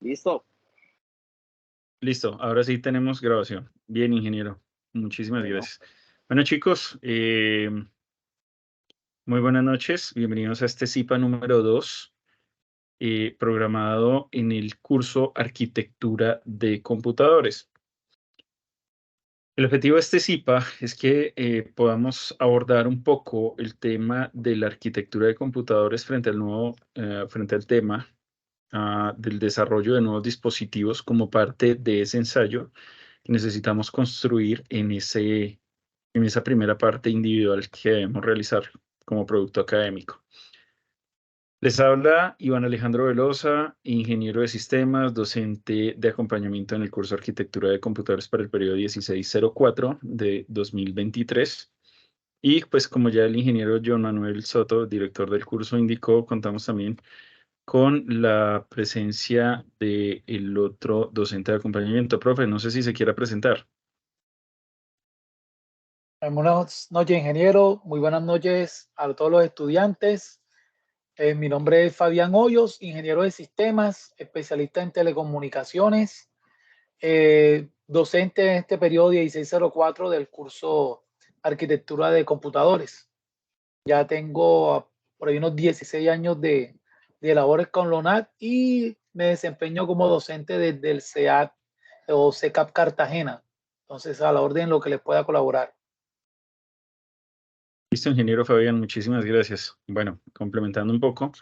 ¿Listo? Listo, ahora sí tenemos grabación. Bien, ingeniero. Muchísimas Bueno, gracias. Bueno, chicos, muy buenas noches. Bienvenidos a este CIPA número 2, programado en el curso Arquitectura de Computadores. El objetivo de este CIPA es que podamos abordar un poco el tema de la arquitectura de computadores frente al tema del desarrollo de nuevos dispositivos como parte de ese ensayo que necesitamos construir en esa primera parte individual que debemos realizar como producto académico. Les habla Iván Alejandro Velosa, ingeniero de sistemas, docente de acompañamiento en el curso Arquitectura de Computadores para el periodo 1604 de 2023. Y pues como ya el ingeniero John Manuel Soto, director del curso, indicó, contamos también con la presencia del otro docente de acompañamiento. Profe, no sé si se quiera presentar. Buenas noches, ingeniero. Muy buenas noches a todos los estudiantes. Mi nombre es Fabián Hoyos, ingeniero de sistemas, especialista en telecomunicaciones, docente en este periodo 1604 del curso Arquitectura de Computadores. Ya tengo por ahí unos 16 años de labores con LONAC y me desempeño como docente desde el CEAC o CECAP Cartagena. Entonces, a la orden lo que les pueda colaborar. Listo, ingeniero Fabián, muchísimas gracias. Bueno, complementando un poco,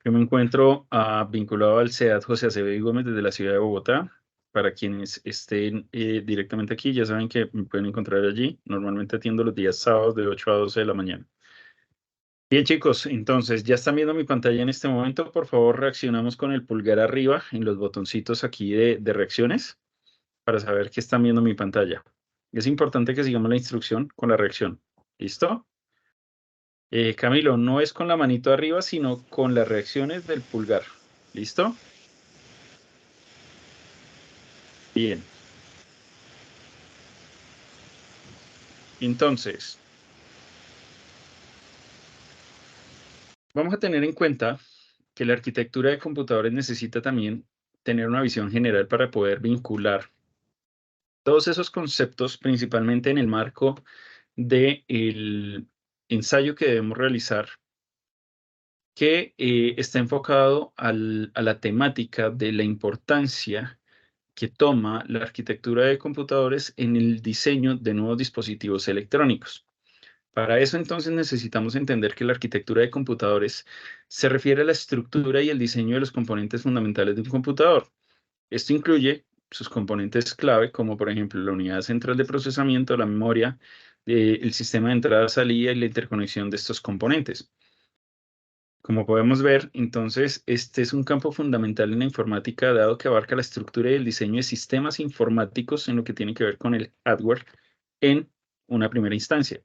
yo me encuentro vinculado al CEAD José Acevedo Gómez desde la ciudad de Bogotá. Para quienes estén directamente aquí, ya saben que me pueden encontrar allí. Normalmente atiendo los días sábados de 8 a 12 de la mañana. Bien, chicos, entonces ya están viendo mi pantalla en este momento. Por favor, reaccionamos con el pulgar arriba en los botoncitos aquí de reacciones para saber que están viendo mi pantalla. Es importante que sigamos la instrucción con la reacción. ¿Listo? Camilo, no es con la manito arriba, sino con las reacciones del pulgar. ¿Listo? Bien. Entonces, vamos a tener en cuenta que la arquitectura de computadores necesita también tener una visión general para poder vincular todos esos conceptos, principalmente en el marco del ensayo que debemos realizar, que está enfocado a la temática de la importancia que toma la arquitectura de computadores en el diseño de nuevos dispositivos electrónicos. Para eso entonces necesitamos entender que la arquitectura de computadores se refiere a la estructura y el diseño de los componentes fundamentales de un computador. Esto incluye sus componentes clave, como por ejemplo la unidad central de procesamiento, la memoria, el sistema de entrada-salida y la interconexión de estos componentes. Como podemos ver, entonces, este es un campo fundamental en la informática, dado que abarca la estructura y el diseño de sistemas informáticos en lo que tiene que ver con el hardware en una primera instancia.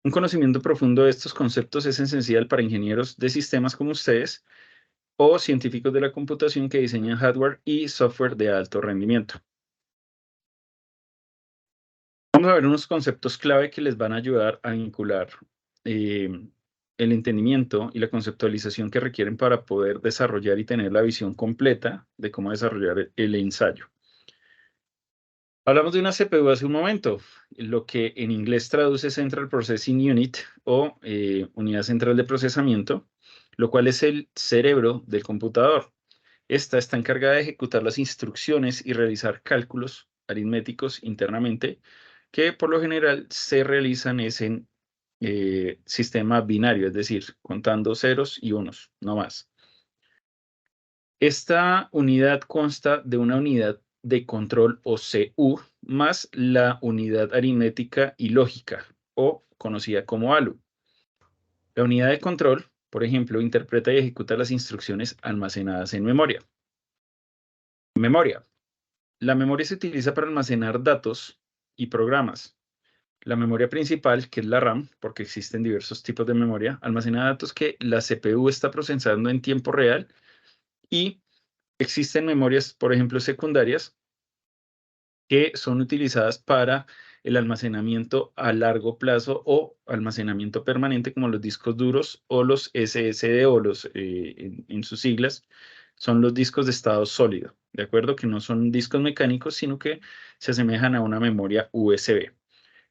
Un conocimiento profundo de estos conceptos es esencial para ingenieros de sistemas como ustedes o científicos de la computación que diseñan hardware y software de alto rendimiento. Vamos a ver unos conceptos clave que les van a ayudar a vincular el entendimiento y la conceptualización que requieren para poder desarrollar y tener la visión completa de cómo desarrollar el ensayo. Hablamos de una CPU hace un momento, lo que en inglés traduce Central Processing Unit o unidad central de procesamiento, lo cual es el cerebro del computador. Esta está encargada de ejecutar las instrucciones y realizar cálculos aritméticos internamente, que por lo general se realizan en sistema binario, es decir, contando ceros y unos, no más. Esta unidad consta de una unidad de control o CU más la unidad aritmética y lógica o conocida como ALU. La unidad de control, por ejemplo, interpreta y ejecuta las instrucciones almacenadas en memoria. Memoria. La memoria se utiliza para almacenar datos y programas. La memoria principal, que es la RAM, porque existen diversos tipos de memoria, almacena datos que la CPU está procesando en tiempo real y existen memorias, por ejemplo, secundarias, que son utilizadas para el almacenamiento a largo plazo o almacenamiento permanente, como los discos duros o los SSD o en sus siglas, son los discos de estado sólido, ¿de acuerdo? Que no son discos mecánicos, sino que se asemejan a una memoria USB.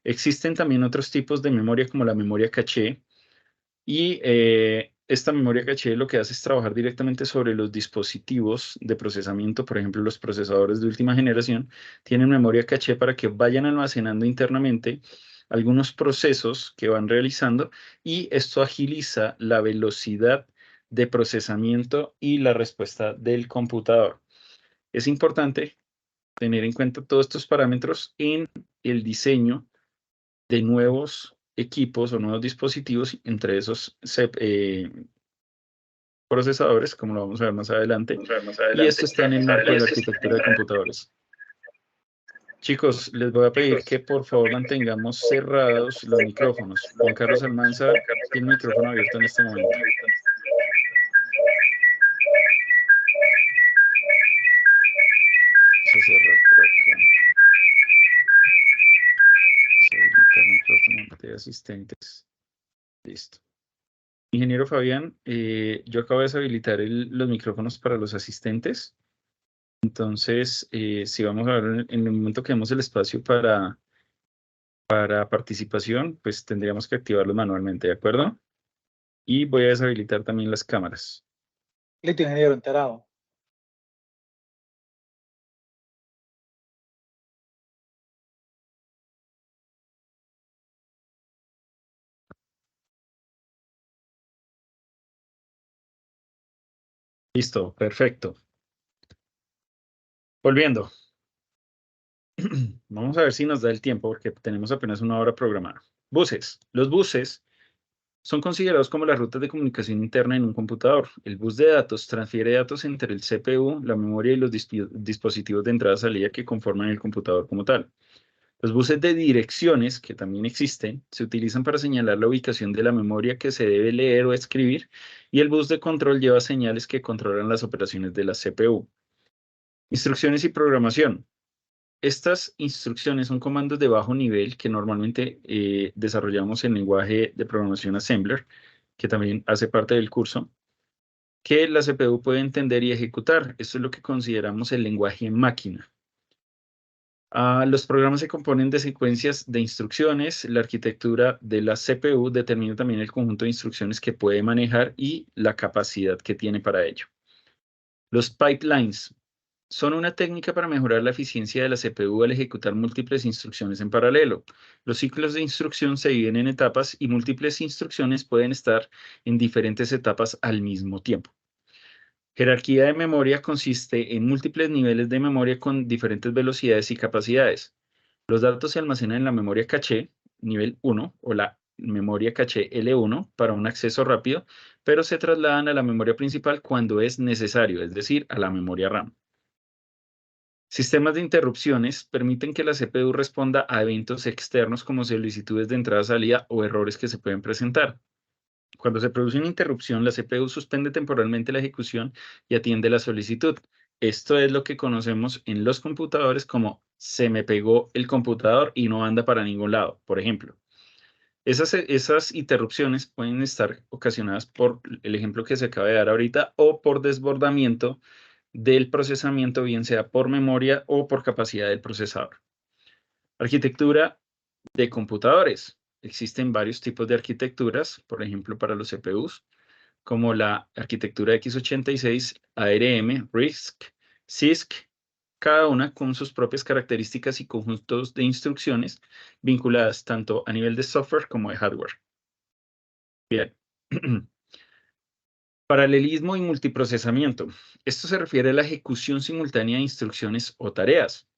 Existen también otros tipos de memoria como la memoria caché, y esta memoria caché lo que hace es trabajar directamente sobre los dispositivos de procesamiento. Por ejemplo, los procesadores de última generación tienen memoria caché para que vayan almacenando internamente algunos procesos que van realizando, y esto agiliza la velocidad de procesamiento y la respuesta del computador. Es importante tener en cuenta todos estos parámetros en el diseño de nuevos equipos o nuevos dispositivos, entre esos procesadores, como lo vamos a ver más adelante, y esto está en el marco de la arquitectura de computadores. Chicos, les voy a pedir que por favor mantengamos cerrados los micrófonos. Juan Carlos Almanza tiene el micrófono abierto en este momento. Vamos a cerrar por acá. Vamos a habilitar micrófono de asistentes. Listo. Ingeniero Fabián, yo acabo de deshabilitar los micrófonos para los asistentes. Entonces, si vamos a ver en el momento que demos el espacio para participación, pues tendríamos que activarlo manualmente, ¿de acuerdo? Y voy a deshabilitar también las cámaras. Listo, ingeniero, enterado. Listo, perfecto. Volviendo. Vamos a ver si nos da el tiempo, porque tenemos apenas una hora programada. Buses. Los buses son considerados como las rutas de comunicación interna en un computador. El bus de datos transfiere datos entre el CPU, la memoria y los dispositivos de entrada-salida que conforman el computador como tal. Los buses de direcciones, que también existen, se utilizan para señalar la ubicación de la memoria que se debe leer o escribir, y el bus de control lleva señales que controlan las operaciones de la CPU. Instrucciones y programación. Estas instrucciones son comandos de bajo nivel que normalmente desarrollamos en lenguaje de programación Assembler, que también hace parte del curso, que la CPU puede entender y ejecutar. Esto es lo que consideramos el lenguaje máquina. Los programas se componen de secuencias de instrucciones. La arquitectura de la CPU determina también el conjunto de instrucciones que puede manejar y la capacidad que tiene para ello. Los pipelines son una técnica para mejorar la eficiencia de la CPU al ejecutar múltiples instrucciones en paralelo. Los ciclos de instrucción se dividen en etapas y múltiples instrucciones pueden estar en diferentes etapas al mismo tiempo. Jerarquía de memoria consiste en múltiples niveles de memoria con diferentes velocidades y capacidades. Los datos se almacenan en la memoria caché, nivel 1, o la memoria caché L1 para un acceso rápido, pero se trasladan a la memoria principal cuando es necesario, es decir, a la memoria RAM. Sistemas de interrupciones permiten que la CPU responda a eventos externos como solicitudes de entrada-salida o errores que se pueden presentar. Cuando se produce una interrupción, la CPU suspende temporalmente la ejecución y atiende la solicitud. Esto es lo que conocemos en los computadores como se me pegó el computador y no anda para ningún lado, por ejemplo. Esas interrupciones pueden estar ocasionadas por el ejemplo que se acaba de dar ahorita o por desbordamiento del procesamiento, bien sea por memoria o por capacidad del procesador. Arquitectura de computadores. Existen varios tipos de arquitecturas, por ejemplo, para los CPUs, como la arquitectura x86, ARM, RISC, CISC, cada una con sus propias características y conjuntos de instrucciones vinculadas tanto a nivel de software como de hardware. Bien. Paralelismo y multiprocesamiento. Esto se refiere a la ejecución simultánea de instrucciones o tareas.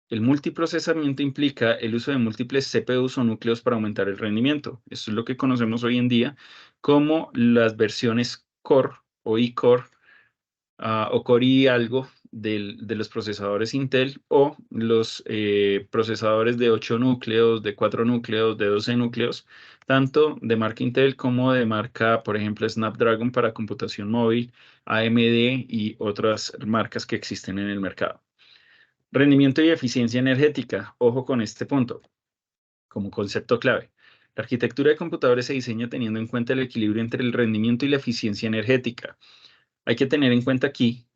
El multiprocesamiento implica el uso de múltiples CPUs o núcleos para aumentar el rendimiento. Esto es lo que conocemos hoy en día como las versiones Core o iCore o Core y algo de los procesadores Intel, o los procesadores de 8 núcleos, de 4 núcleos, de 12 núcleos, tanto de marca Intel como de marca, por ejemplo, Snapdragon para computación móvil, AMD y otras marcas que existen en el mercado. Rendimiento y eficiencia energética. Ojo con este punto, como concepto clave. La arquitectura de computadores se diseña teniendo en cuenta el equilibrio entre el rendimiento y la eficiencia energética. Hay que tener en cuenta aquí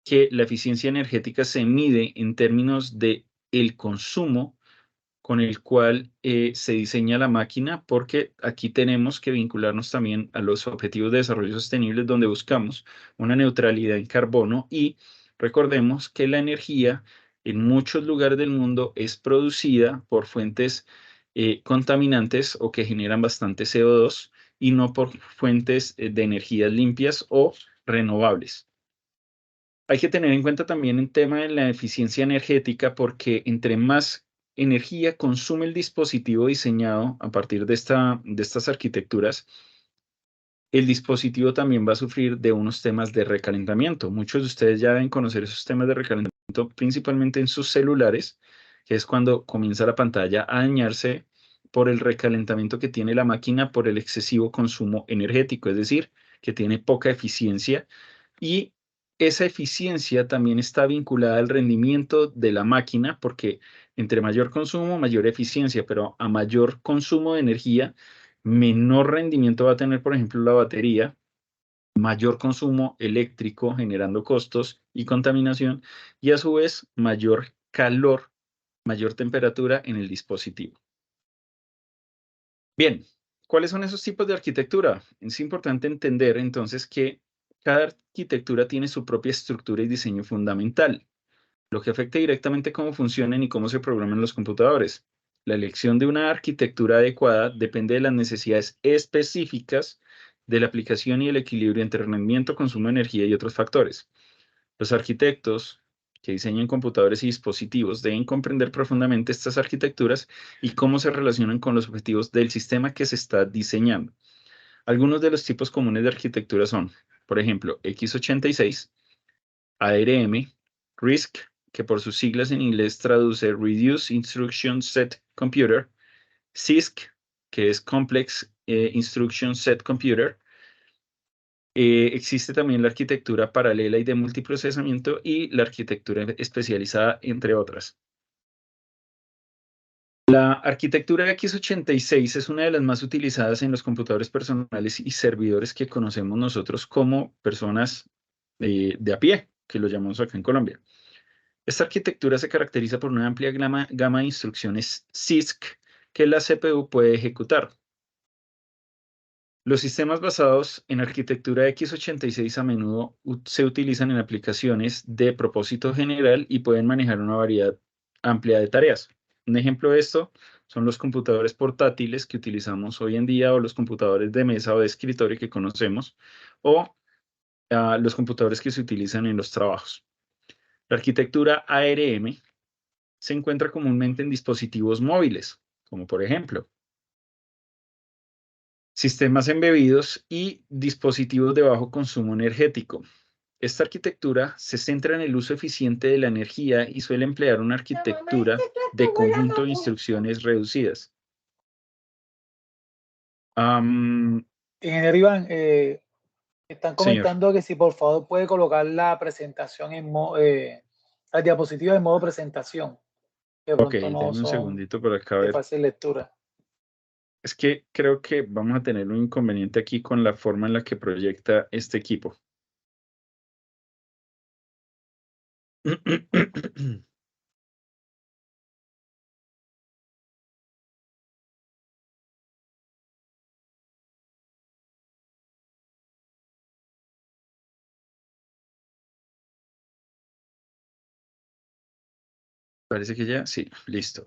que la eficiencia energética se mide en términos de el consumo con el cual se diseña la máquina, porque aquí tenemos que vincularnos también a los objetivos de desarrollo sostenible, donde buscamos una neutralidad en carbono, y recordemos que la energía en muchos lugares del mundo es producida por fuentes contaminantes o que generan bastante CO2 y no por fuentes de energías limpias o renovables. Hay que tener en cuenta también el tema de la eficiencia energética, porque entre más energía consume el dispositivo diseñado a partir de estas arquitecturas, el dispositivo también va a sufrir de unos temas de recalentamiento. Muchos de ustedes ya deben conocer esos temas de recalentamiento, principalmente en sus celulares, que es cuando comienza la pantalla a dañarse por el recalentamiento que tiene la máquina por el excesivo consumo energético, es decir, que tiene poca eficiencia, y esa eficiencia también está vinculada al rendimiento de la máquina, porque entre mayor consumo, mayor eficiencia, pero a mayor consumo de energía, menor rendimiento va a tener, por ejemplo, la batería, mayor consumo eléctrico generando costos y contaminación, y a su vez mayor calor, mayor temperatura en el dispositivo. Bien, ¿cuáles son esos tipos de arquitectura? Es importante entender entonces que cada arquitectura tiene su propia estructura y diseño fundamental, lo que afecta directamente cómo funcionan y cómo se programan los computadores. La elección de una arquitectura adecuada depende de las necesidades específicas de la aplicación y el equilibrio entre rendimiento, consumo de energía y otros factores. Los arquitectos que diseñan computadores y dispositivos deben comprender profundamente estas arquitecturas y cómo se relacionan con los objetivos del sistema que se está diseñando. Algunos de los tipos comunes de arquitectura son, por ejemplo, x86, ARM, RISC, que por sus siglas en inglés traduce Reduced Instruction Set Computer, CISC, que es Complex Instruction Set Computer. Existe también la arquitectura paralela y de multiprocesamiento y la arquitectura especializada, entre otras. La arquitectura x86 es una de las más utilizadas en los computadores personales y servidores que conocemos nosotros como personas de a pie, que lo llamamos acá en Colombia. Esta arquitectura se caracteriza por una amplia gama de instrucciones CISC que la CPU puede ejecutar. Los sistemas basados en arquitectura x86 a menudo se utilizan en aplicaciones de propósito general y pueden manejar una variedad amplia de tareas. Un ejemplo de esto son los computadores portátiles que utilizamos hoy en día, o los computadores de mesa o de escritorio que conocemos, o los computadores que se utilizan en los trabajos. La arquitectura ARM se encuentra comúnmente en dispositivos móviles, como por ejemplo sistemas embebidos y dispositivos de bajo consumo energético. Esta arquitectura se centra en el uso eficiente de la energía y suele emplear una arquitectura de conjunto de instrucciones reducidas. Ingeniero Iván, están Señor. comentando que si por favor puede colocar la presentación las diapositivas en modo presentación, que de Ok, pronto no denme un son segundito por acá a de ver. fácil lectura. Es que creo que vamos a tener un inconveniente aquí con la forma en la que proyecta este equipo. Parece que ya, sí, listo.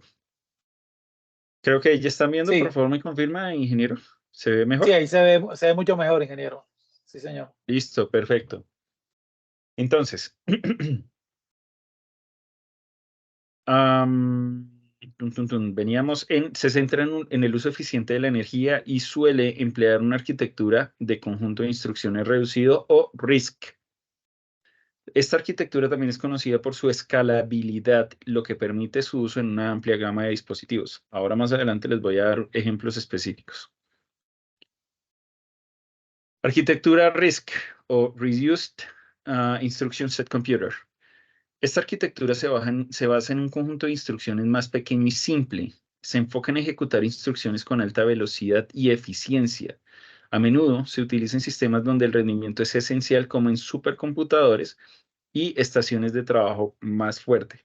Creo que ya están viendo, por Sí, favor me confirma, ingeniero. ¿Se ve sí, mejor? ahí se ve mucho mejor, ingeniero. Sí, señor. Listo, perfecto. Entonces, veníamos se centra en el uso eficiente de la energía y suele emplear una arquitectura de conjunto de instrucciones reducido o RISC. Esta arquitectura también es conocida por su escalabilidad, lo que permite su uso en una amplia gama de dispositivos. Ahora más adelante les voy a dar ejemplos específicos. Arquitectura RISC o Reduced Instruction Set Computer. Esta arquitectura se basa en un conjunto de instrucciones más pequeño y simple. Se enfoca en ejecutar instrucciones con alta velocidad y eficiencia. A menudo se utiliza en sistemas donde el rendimiento es esencial, como en supercomputadores, y estaciones de trabajo más fuerte.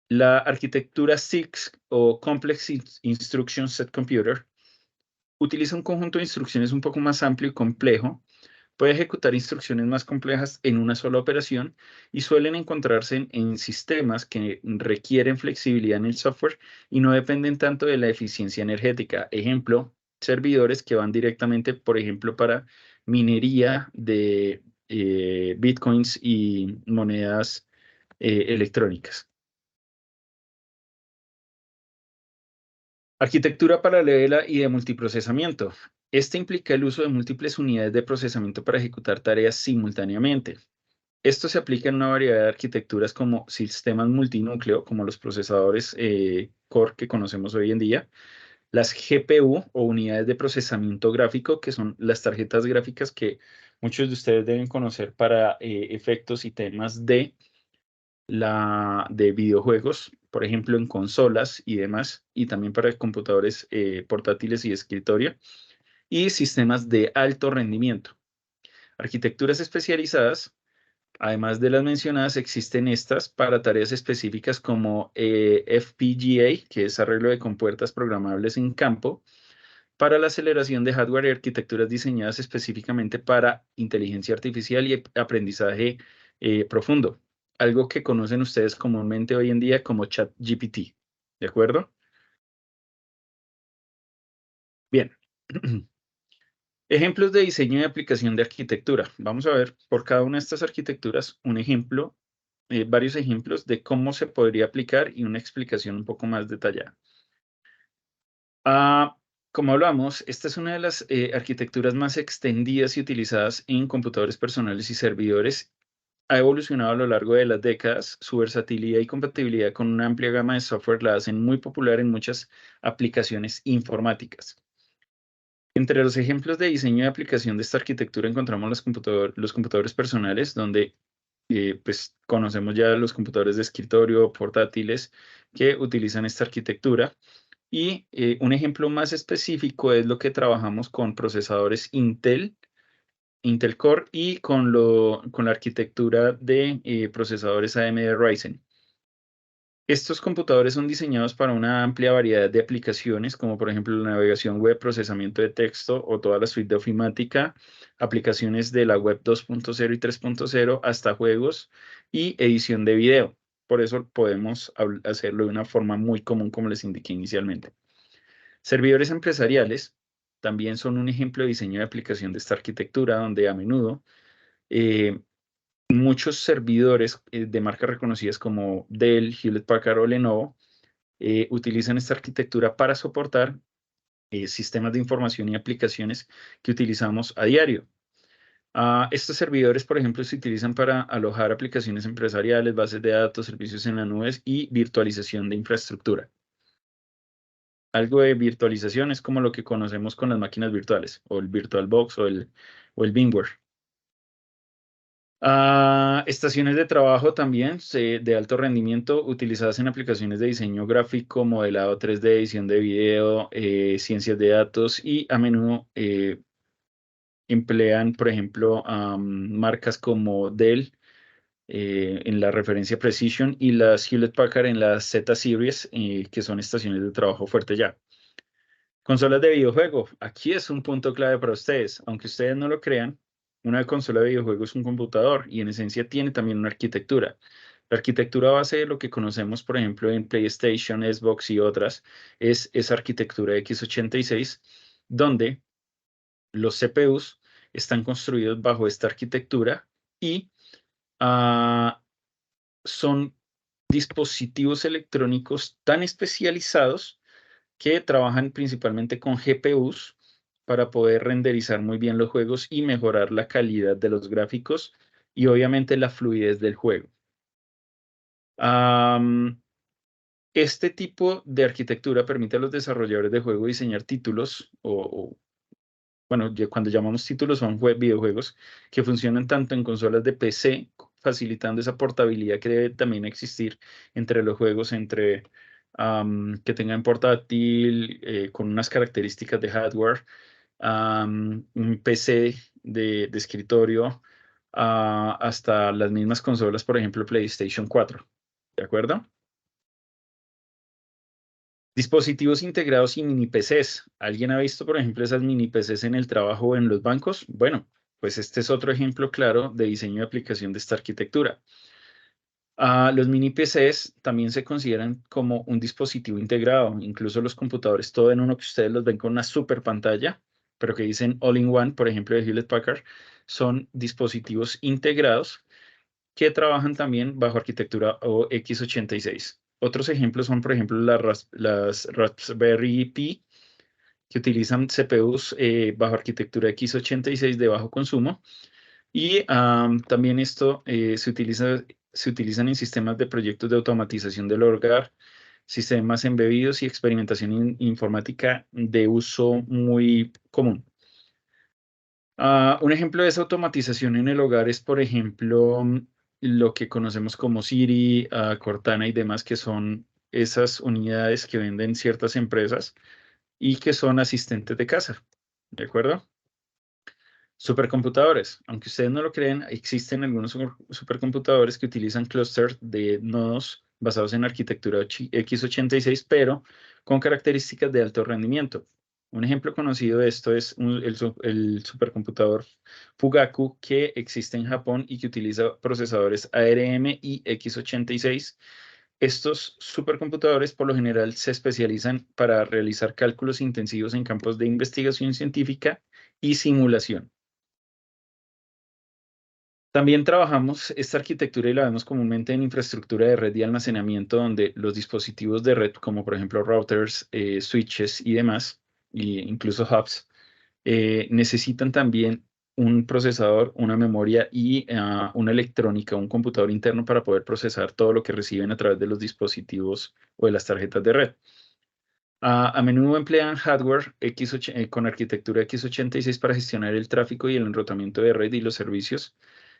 La arquitectura CISC o Complex Instruction Set Computer utiliza un conjunto de instrucciones un poco más amplio y complejo. Puede ejecutar instrucciones más complejas en una sola operación y suelen encontrarse en sistemas que requieren flexibilidad en el software y no dependen tanto de la eficiencia energética. Ejemplo, servidores que van directamente, por ejemplo, para minería de bitcoins y monedas electrónicas. Arquitectura paralela y de multiprocesamiento. Este implica el uso de múltiples unidades de procesamiento para ejecutar tareas simultáneamente. Esto se aplica en una variedad de arquitecturas como sistemas multinúcleo, como los procesadores Core que conocemos hoy en día, las GPU o unidades de procesamiento gráfico, que son las tarjetas gráficas que muchos de ustedes deben conocer para efectos y temas de videojuegos, por ejemplo, en consolas y demás, y también para computadores portátiles y de escritorio, y sistemas de alto rendimiento. Arquitecturas especializadas, además de las mencionadas, existen estas para tareas específicas como FPGA, que es arreglo de compuertas programables en campo, para la aceleración de hardware y arquitecturas diseñadas específicamente para inteligencia artificial y aprendizaje profundo, algo que conocen ustedes comúnmente hoy en día como ChatGPT. ¿De acuerdo? Bien. Ejemplos de diseño y aplicación de arquitectura. Vamos a ver por cada una de estas arquitecturas un ejemplo, varios ejemplos de cómo se podría aplicar y una explicación un poco más detallada. Como hablamos, esta es una de las arquitecturas más extendidas y utilizadas en computadores personales y servidores. Ha evolucionado a lo largo de las décadas. Su versatilidad y compatibilidad con una amplia gama de software la hacen muy popular en muchas aplicaciones informáticas. Entre los ejemplos de diseño y aplicación de esta arquitectura encontramos los computadores personales, donde pues conocemos ya los computadores de escritorio, portátiles, que utilizan esta arquitectura. Y un ejemplo más específico es lo que trabajamos con procesadores Intel Core y con la arquitectura de procesadores AMD Ryzen. Estos computadores son diseñados para una amplia variedad de aplicaciones, como por ejemplo la navegación web, procesamiento de texto o toda la suite de ofimática, aplicaciones de la web 2.0 y 3.0 hasta juegos y edición de video. Por eso podemos hacerlo de una forma muy común, como les indiqué inicialmente. Servidores empresariales también son un ejemplo de diseño de aplicación de esta arquitectura, donde a menudo muchos servidores de marcas reconocidas como Dell, Hewlett Packard o Lenovo utilizan esta arquitectura para soportar sistemas de información y aplicaciones que utilizamos a diario. Estos servidores, por ejemplo, se utilizan para alojar aplicaciones empresariales, bases de datos, servicios en las nubes y virtualización de infraestructura. Algo de virtualización es como lo que conocemos con las máquinas virtuales, o el VirtualBox o el VMware. Estaciones de trabajo también de alto rendimiento utilizadas en aplicaciones de diseño gráfico, modelado 3D, edición de video, ciencias de datos y a menudo emplean, por ejemplo, marcas como Dell en la referencia Precision y las Hewlett Packard en la Z-Series, que son estaciones de trabajo fuerte ya. Consolas de videojuego. Aquí es un punto clave para ustedes. Aunque ustedes no lo crean, una consola de videojuego es un computador y en esencia tiene también una arquitectura. La arquitectura base de lo que conocemos, por ejemplo, en PlayStation, Xbox y otras, es esa arquitectura x86, donde los CPUs están construidos bajo esta arquitectura y son dispositivos electrónicos tan especializados que trabajan principalmente con GPUs para poder renderizar muy bien los juegos y mejorar la calidad de los gráficos y obviamente la fluidez del juego. Este tipo de arquitectura permite a los desarrolladores de juego diseñar títulos bueno, cuando llamamos títulos son videojuegos que funcionan tanto en consolas de PC, facilitando esa portabilidad que debe también existir entre los juegos, que tengan portátil, con unas características de hardware, un PC de escritorio, hasta las mismas consolas, por ejemplo, PlayStation 4. ¿De acuerdo? Dispositivos integrados y mini PCs. ¿Alguien ha visto, por ejemplo, esas mini PCs en el trabajo o en los bancos? Bueno, pues este es otro ejemplo claro de diseño de aplicación de esta arquitectura. Los mini PCs también se consideran como un dispositivo integrado, incluso los computadores, todo en uno que ustedes los ven con una super pantalla, pero que dicen All-in-One, por ejemplo, de Hewlett Packard, son dispositivos integrados que trabajan también bajo arquitectura x86. Otros ejemplos son, por ejemplo, las Raspberry Pi, que utilizan CPUs bajo arquitectura x86 de bajo consumo. Y también esto se utilizan en sistemas de proyectos de automatización del hogar, sistemas embebidos y experimentación informática de uso muy común. Un ejemplo de esa automatización en el hogar es, por ejemplo, lo que conocemos como Siri, Cortana y demás, que son esas unidades que venden ciertas empresas y que son asistentes de casa. ¿De acuerdo? Supercomputadores. Aunque ustedes no lo crean, existen algunos supercomputadores que utilizan clústeres de nodos basados en arquitectura x86, pero con características de alto rendimiento. Un ejemplo conocido de esto es el supercomputador Fugaku, que existe en Japón y que utiliza procesadores ARM y x86. Estos supercomputadores por lo general se especializan para realizar cálculos intensivos en campos de investigación científica y simulación. También trabajamos esta arquitectura y la vemos comúnmente en infraestructura de red y almacenamiento, donde los dispositivos de red, como por ejemplo routers, switches y demás, e incluso hubs, necesitan también un procesador, una memoria y una electrónica, un computador interno para poder procesar todo lo que reciben a través de los dispositivos o de las tarjetas de red. A menudo emplean hardware con arquitectura x86 para gestionar el tráfico y el enrutamiento de red y los servicios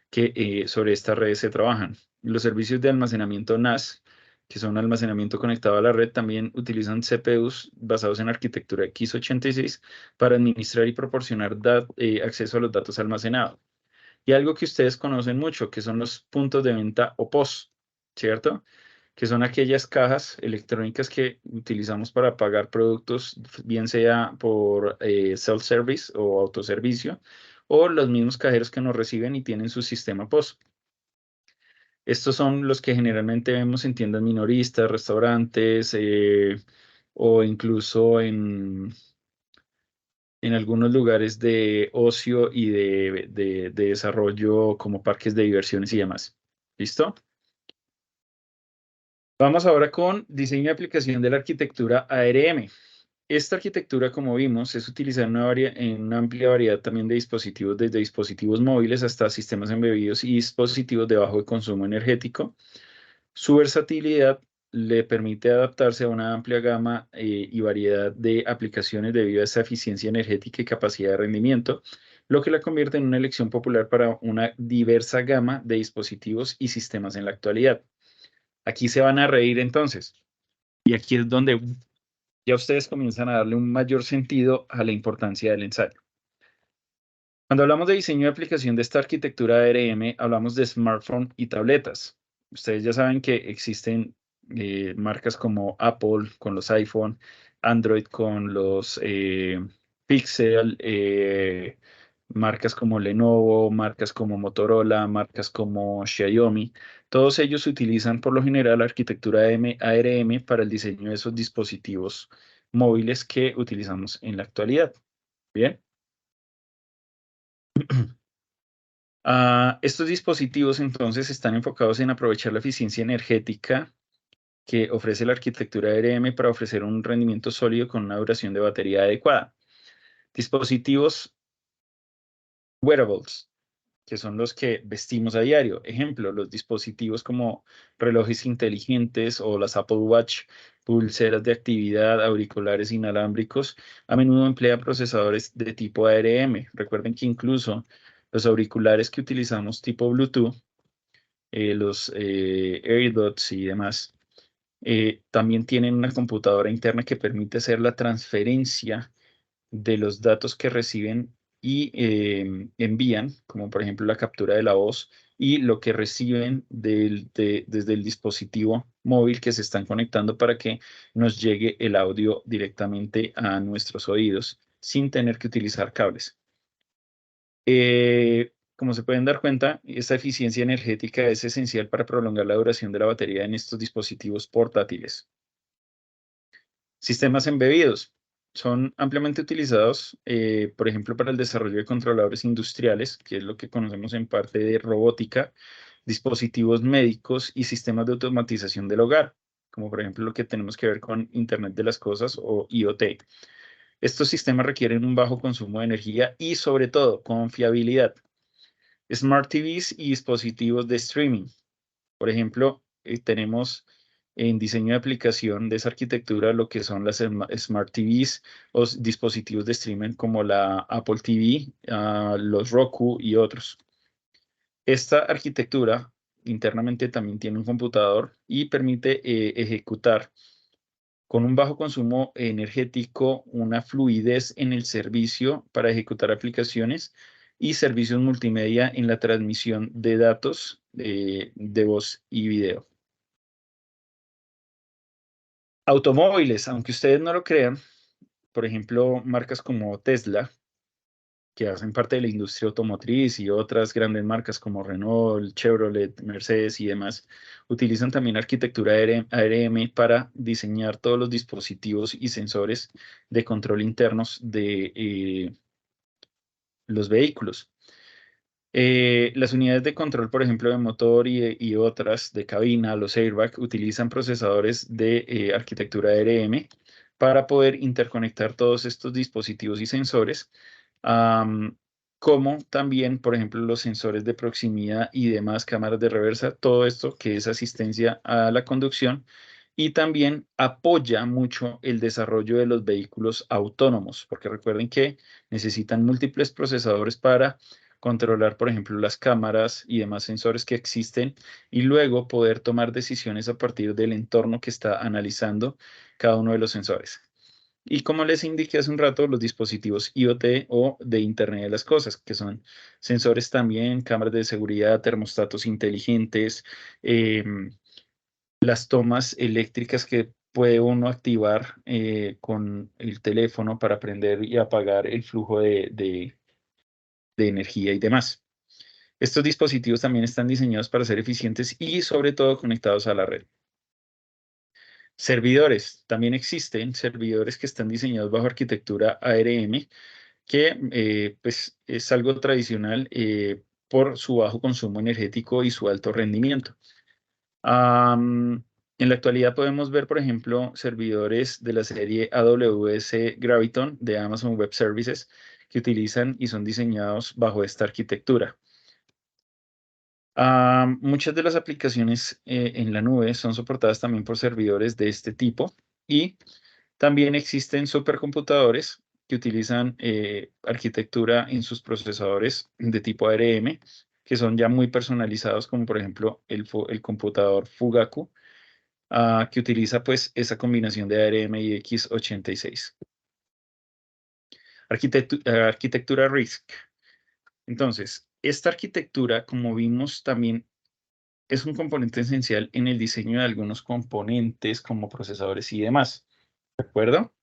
que sobre estas redes se trabajan. Los servicios de almacenamiento NAS, que son almacenamiento conectado a la red, también utilizan CPUs basados en arquitectura x86 para administrar y proporcionar acceso a los datos almacenados. Y algo que ustedes conocen mucho, que son los puntos de venta o POS, ¿cierto? Que son aquellas cajas electrónicas que utilizamos para pagar productos, bien sea por self-service o autoservicio, o los mismos cajeros que nos reciben y tienen su sistema POS. Estos son los que generalmente vemos en tiendas minoristas, restaurantes, o incluso en algunos lugares de ocio y de desarrollo como parques de diversiones y demás. ¿Listo? Vamos ahora con diseño y aplicación de la arquitectura ARM. Esta arquitectura, como vimos, es utilizada en una amplia variedad también de dispositivos, desde dispositivos móviles hasta sistemas embebidos y dispositivos de bajo consumo energético. Su versatilidad le permite adaptarse a una amplia gama y variedad de aplicaciones debido a esa eficiencia energética y capacidad de rendimiento, lo que la convierte en una elección popular para una diversa gama de dispositivos y sistemas en la actualidad. Aquí se van a reír entonces, y aquí es donde ya ustedes comienzan a darle un mayor sentido a la importancia del ensayo. Cuando hablamos de diseño y aplicación de esta arquitectura ARM, hablamos de smartphone y tabletas. Ustedes ya saben que existen marcas como Apple con los iPhone, Android con los Pixel, marcas como Lenovo, marcas como Motorola, marcas como Xiaomi. Todos ellos utilizan por lo general la arquitectura ARM para el diseño de esos dispositivos móviles que utilizamos en la actualidad. Bien. Estos dispositivos entonces están enfocados en aprovechar la eficiencia energética que ofrece la arquitectura ARM para ofrecer un rendimiento sólido con una duración de batería adecuada. Dispositivos wearables, que son los que vestimos a diario. Ejemplo, los dispositivos como relojes inteligentes o las Apple Watch, pulseras de actividad, auriculares inalámbricos, a menudo emplean procesadores de tipo ARM. Recuerden que incluso los auriculares que utilizamos tipo Bluetooth, los AirDots y demás, también tienen una computadora interna que permite hacer la transferencia de los datos que reciben y envían, como por ejemplo la captura de la voz y lo que reciben desde el dispositivo móvil que se están conectando para que nos llegue el audio directamente a nuestros oídos sin tener que utilizar cables. Como se pueden dar cuenta, esta eficiencia energética es esencial para prolongar la duración de la batería en estos dispositivos portátiles. Sistemas embebidos son ampliamente utilizados, por ejemplo, para el desarrollo de controladores industriales, que es lo que conocemos en parte de robótica, dispositivos médicos y sistemas de automatización del hogar, como por ejemplo lo que tenemos que ver con Internet de las Cosas o IoT. Estos sistemas requieren un bajo consumo de energía y sobre todo confiabilidad. Smart TVs y dispositivos de streaming. Por ejemplo, tenemos en diseño de aplicación de esa arquitectura lo que son las Smart TVs o dispositivos de streaming como la Apple TV, los Roku y otros. Esta arquitectura internamente también tiene un computador y permite ejecutar con un bajo consumo energético, una fluidez en el servicio para ejecutar aplicaciones y servicios multimedia en la transmisión de datos de voz y video. Automóviles, aunque ustedes no lo crean, por ejemplo, marcas como Tesla, que hacen parte de la industria automotriz y otras grandes marcas como Renault, Chevrolet, Mercedes y demás, utilizan también arquitectura ARM para diseñar todos los dispositivos y sensores de control internos de los vehículos. Las unidades de control, por ejemplo, de motor y otras de cabina, los airbag, utilizan procesadores de arquitectura ARM para poder interconectar todos estos dispositivos y sensores, como también, por ejemplo, los sensores de proximidad y demás cámaras de reversa, todo esto que es asistencia a la conducción y también apoya mucho el desarrollo de los vehículos autónomos, porque recuerden que necesitan múltiples procesadores para controlar, por ejemplo, las cámaras y demás sensores que existen y luego poder tomar decisiones a partir del entorno que está analizando cada uno de los sensores. Y como les indiqué hace un rato, los dispositivos IoT o de Internet de las Cosas, que son sensores también, cámaras de seguridad, termostatos inteligentes, las tomas eléctricas que puede uno activar con el teléfono para prender y apagar el flujo de energía y demás. Estos dispositivos también están diseñados para ser eficientes y sobre todo conectados a la red. Servidores. También existen servidores que están diseñados bajo arquitectura ARM, que pues es algo tradicional por su bajo consumo energético y su alto rendimiento. En la actualidad podemos ver, por ejemplo, servidores de la serie AWS Graviton de Amazon Web Services que utilizan y son diseñados bajo esta arquitectura. Muchas de las aplicaciones en la nube son soportadas también por servidores de este tipo y también existen supercomputadores que utilizan arquitectura en sus procesadores de tipo ARM, que son ya muy personalizados, como por ejemplo el computador Fugaku, que utiliza pues esa combinación de ARM y x86. Arquitectura RISC. Entonces, esta arquitectura, como vimos, también es un componente esencial en el diseño de algunos componentes como procesadores y demás. ¿De acuerdo?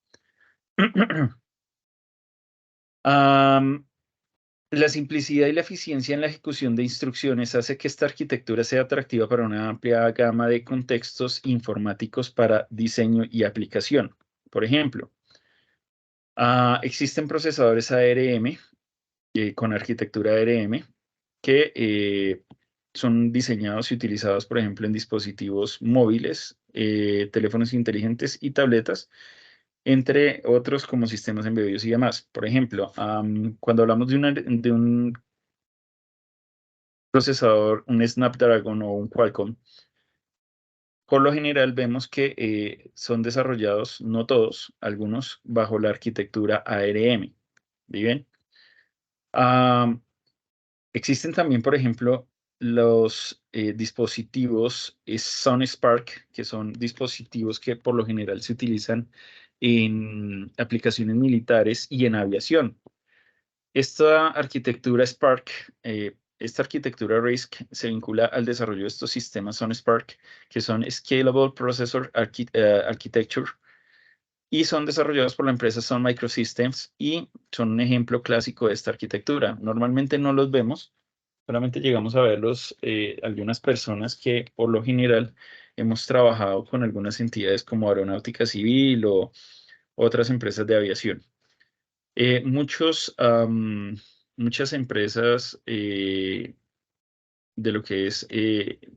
La simplicidad y la eficiencia en la ejecución de instrucciones hace que esta arquitectura sea atractiva para una amplia gama de contextos informáticos para diseño y aplicación. Por ejemplo, existen procesadores ARM con arquitectura ARM que son diseñados y utilizados, por ejemplo, en dispositivos móviles, teléfonos inteligentes y tabletas, entre otros como sistemas embebidos y demás. Por ejemplo, cuando hablamos de un procesador, un Snapdragon o un Qualcomm, por lo general vemos que son desarrollados, no todos, algunos bajo la arquitectura ARM. ¿Bien? Existen también, por ejemplo, los dispositivos SunSpark, que son dispositivos que por lo general se utilizan en aplicaciones militares y en aviación. Esta arquitectura Spark, esta arquitectura RISC se vincula al desarrollo de estos sistemas son Spark, que son Scalable Processor Architecture, y son desarrollados por la empresa Sun Microsystems y son un ejemplo clásico de esta arquitectura. Normalmente no los vemos, solamente llegamos a verlos algunas personas que por lo general hemos trabajado con algunas entidades como Aeronáutica Civil o otras empresas de aviación. Muchas empresas de lo que es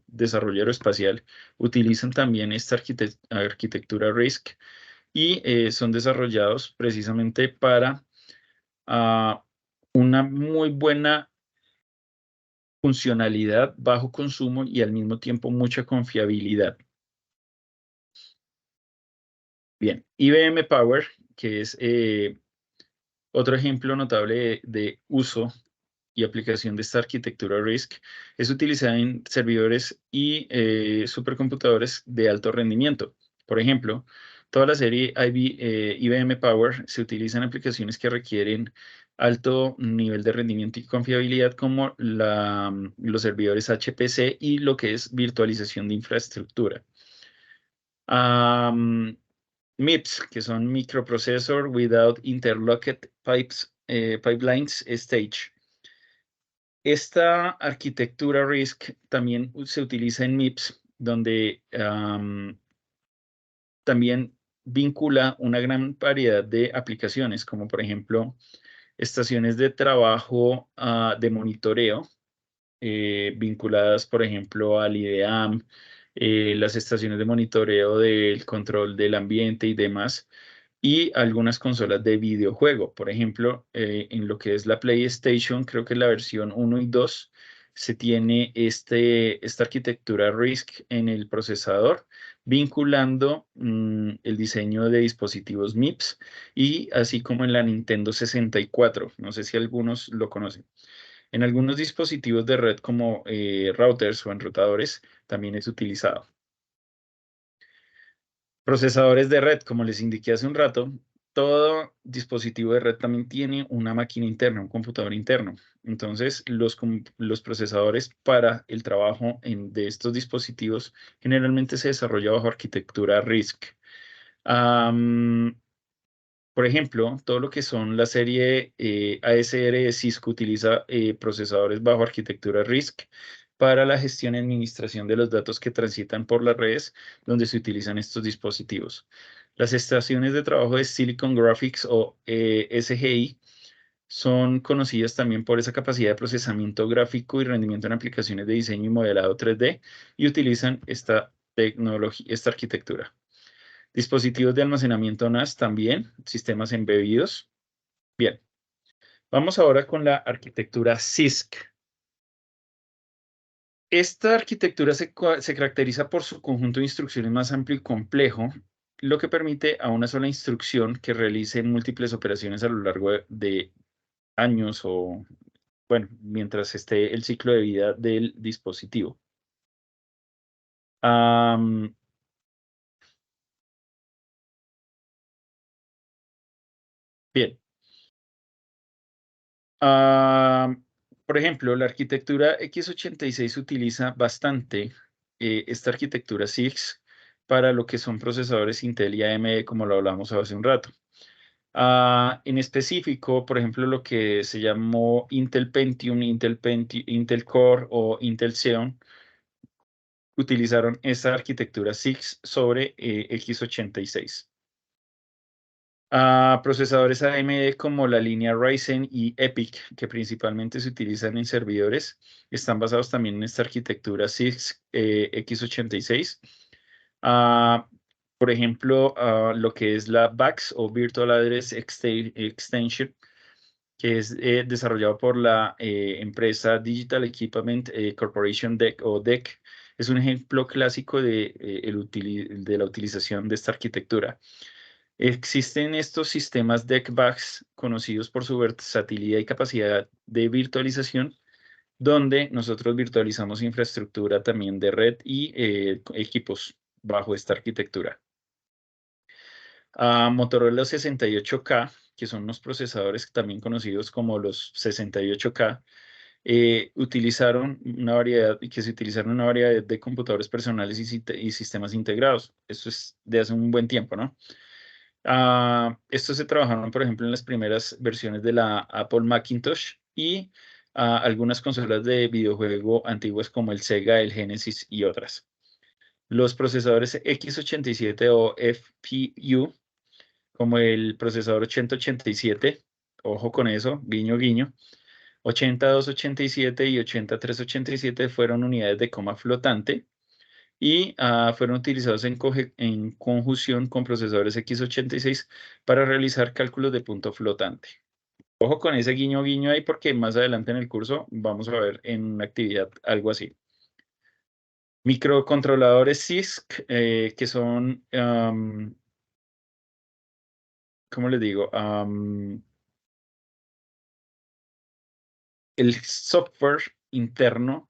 desarrollo aeroespacial utilizan también esta arquitectura RISC y son desarrollados precisamente para una muy buena funcionalidad, bajo consumo y al mismo tiempo mucha confiabilidad. Bien, IBM Power, que es otro ejemplo notable de uso y aplicación de esta arquitectura RISC, es utilizada en servidores y supercomputadores de alto rendimiento. Por ejemplo, toda la serie IBM Power se utiliza en aplicaciones que requieren alto nivel de rendimiento y confiabilidad, como los servidores HPC y lo que es virtualización de infraestructura. MIPS, que son Microprocessor Without Interlocked Pipelines Stage. Esta arquitectura RISC también se utiliza en MIPS, donde también vincula una gran variedad de aplicaciones, como por ejemplo estaciones de trabajo de monitoreo, vinculadas, por ejemplo, al IDEAM, las estaciones de monitoreo del control del ambiente y demás, y algunas consolas de videojuego. Por ejemplo, en lo que es la PlayStation, creo que la versión 1 y 2 se tiene esta arquitectura RISC en el procesador, vinculando el diseño de dispositivos MIPS, y así como en la Nintendo 64. No sé si algunos lo conocen. En algunos dispositivos de red como routers o enrutadores también es utilizado. Procesadores de red, como les indiqué hace un rato, todo dispositivo de red también tiene una máquina interna, un computador interno. Entonces, los procesadores para el trabajo de estos dispositivos generalmente se desarrolla bajo arquitectura RISC. Por ejemplo, todo lo que son la serie ASR de Cisco utiliza procesadores bajo arquitectura RISC para la gestión y administración de los datos que transitan por las redes donde se utilizan estos dispositivos. Las estaciones de trabajo de Silicon Graphics o SGI son conocidas también por esa capacidad de procesamiento gráfico y rendimiento en aplicaciones de diseño y modelado 3D, y utilizan esta tecnología, esta arquitectura. Dispositivos de almacenamiento NAS también, sistemas embebidos. Bien, vamos ahora con la arquitectura CISC. Esta arquitectura se caracteriza por su conjunto de instrucciones más amplio y complejo, lo que permite a una sola instrucción que realice múltiples operaciones a lo largo de años o, bueno, mientras esté el ciclo de vida del dispositivo. Bien. Por ejemplo, la arquitectura x86 utiliza bastante esta arquitectura CISC para lo que son procesadores Intel y AMD, como lo hablamos hace un rato. En específico, por ejemplo, lo que se llamó Intel Pentium, Intel Core o Intel Xeon, utilizaron esta arquitectura CISC sobre x86. Procesadores AMD como la línea Ryzen y EPYC, que principalmente se utilizan en servidores, están basados también en esta arquitectura CISC x86. Por ejemplo, lo que es la VAX o Virtual Address Extension, que es desarrollado por la empresa Digital Equipment Corporation DEC o DEC, es un ejemplo clásico de la utilización de esta arquitectura. Existen estos sistemas DEC-VAX conocidos por su versatilidad y capacidad de virtualización, donde nosotros virtualizamos infraestructura también de red y equipos bajo esta arquitectura. Motorola 68K que son unos procesadores también conocidos como los 68K, utilizaron una variedad de computadores personales y sistemas integrados. Esto es de hace un buen tiempo, ¿no? Estos se trabajaron, por ejemplo, en las primeras versiones de la Apple Macintosh y algunas consolas de videojuego antiguas como el Sega, el Genesis y otras. Los procesadores x87 o FPU, como el procesador 8087, ojo con eso, guiño, guiño, 8287 y 80387 fueron unidades de coma flotante y fueron utilizados en conjunción con procesadores x86 para realizar cálculos de punto flotante. Ojo con ese guiño guiño ahí porque más adelante en el curso vamos a ver en una actividad algo así. Microcontroladores CISC, que son, ¿cómo les digo? El software interno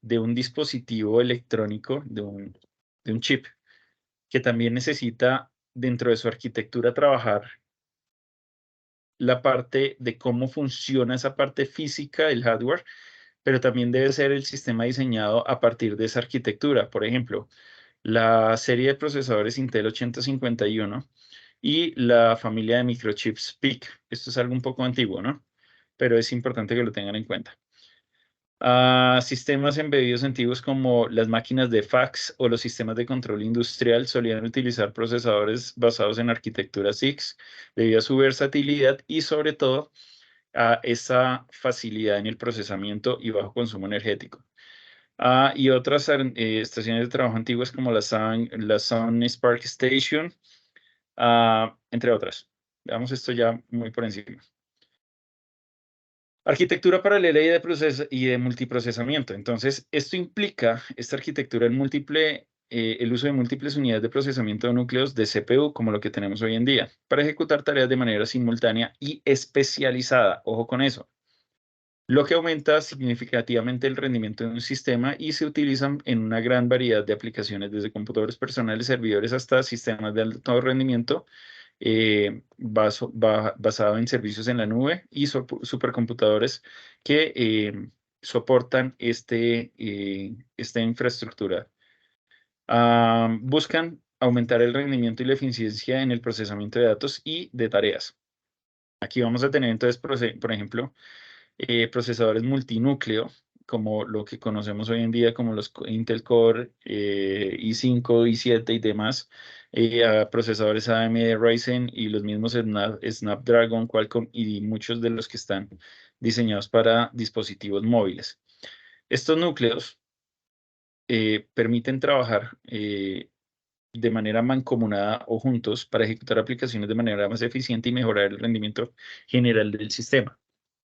de un dispositivo electrónico, de un chip, que también necesita dentro de su arquitectura trabajar la parte de cómo funciona esa parte física del hardware, pero también debe ser el sistema diseñado a partir de esa arquitectura. Por ejemplo, la serie de procesadores Intel 8051 y la familia de microchips PIC. Esto es algo un poco antiguo, ¿no? Pero es importante que lo tengan en cuenta. Sistemas embebidos antiguos como las máquinas de fax o los sistemas de control industrial solían utilizar procesadores basados en arquitectura CISC debido a su versatilidad y sobre todo a esa facilidad en el procesamiento y bajo consumo energético. Y otras estaciones de trabajo antiguas como la Sun Spark Station, entre otras. Veamos esto ya muy por encima. Arquitectura paralela y de multiprocesamiento. Entonces, esto implica esta arquitectura en el uso de múltiples unidades de procesamiento de núcleos de CPU, como lo que tenemos hoy en día, para ejecutar tareas de manera simultánea y especializada. Ojo con eso. Lo que aumenta significativamente el rendimiento de un sistema y se utilizan en una gran variedad de aplicaciones, desde computadores personales, servidores, hasta sistemas de alto rendimiento basado en servicios en la nube y supercomputadores que soportan esta infraestructura. Buscan aumentar el rendimiento y la eficiencia en el procesamiento de datos y de tareas. Aquí vamos a tener entonces, por ejemplo, procesadores multinúcleo, como lo que conocemos hoy en día como los Intel Core, i5, i7 y demás, a procesadores AMD Ryzen y los mismos Snapdragon, Qualcomm y muchos de los que están diseñados para dispositivos móviles. Estos núcleos permiten trabajar de manera mancomunada o juntos para ejecutar aplicaciones de manera más eficiente y mejorar el rendimiento general del sistema.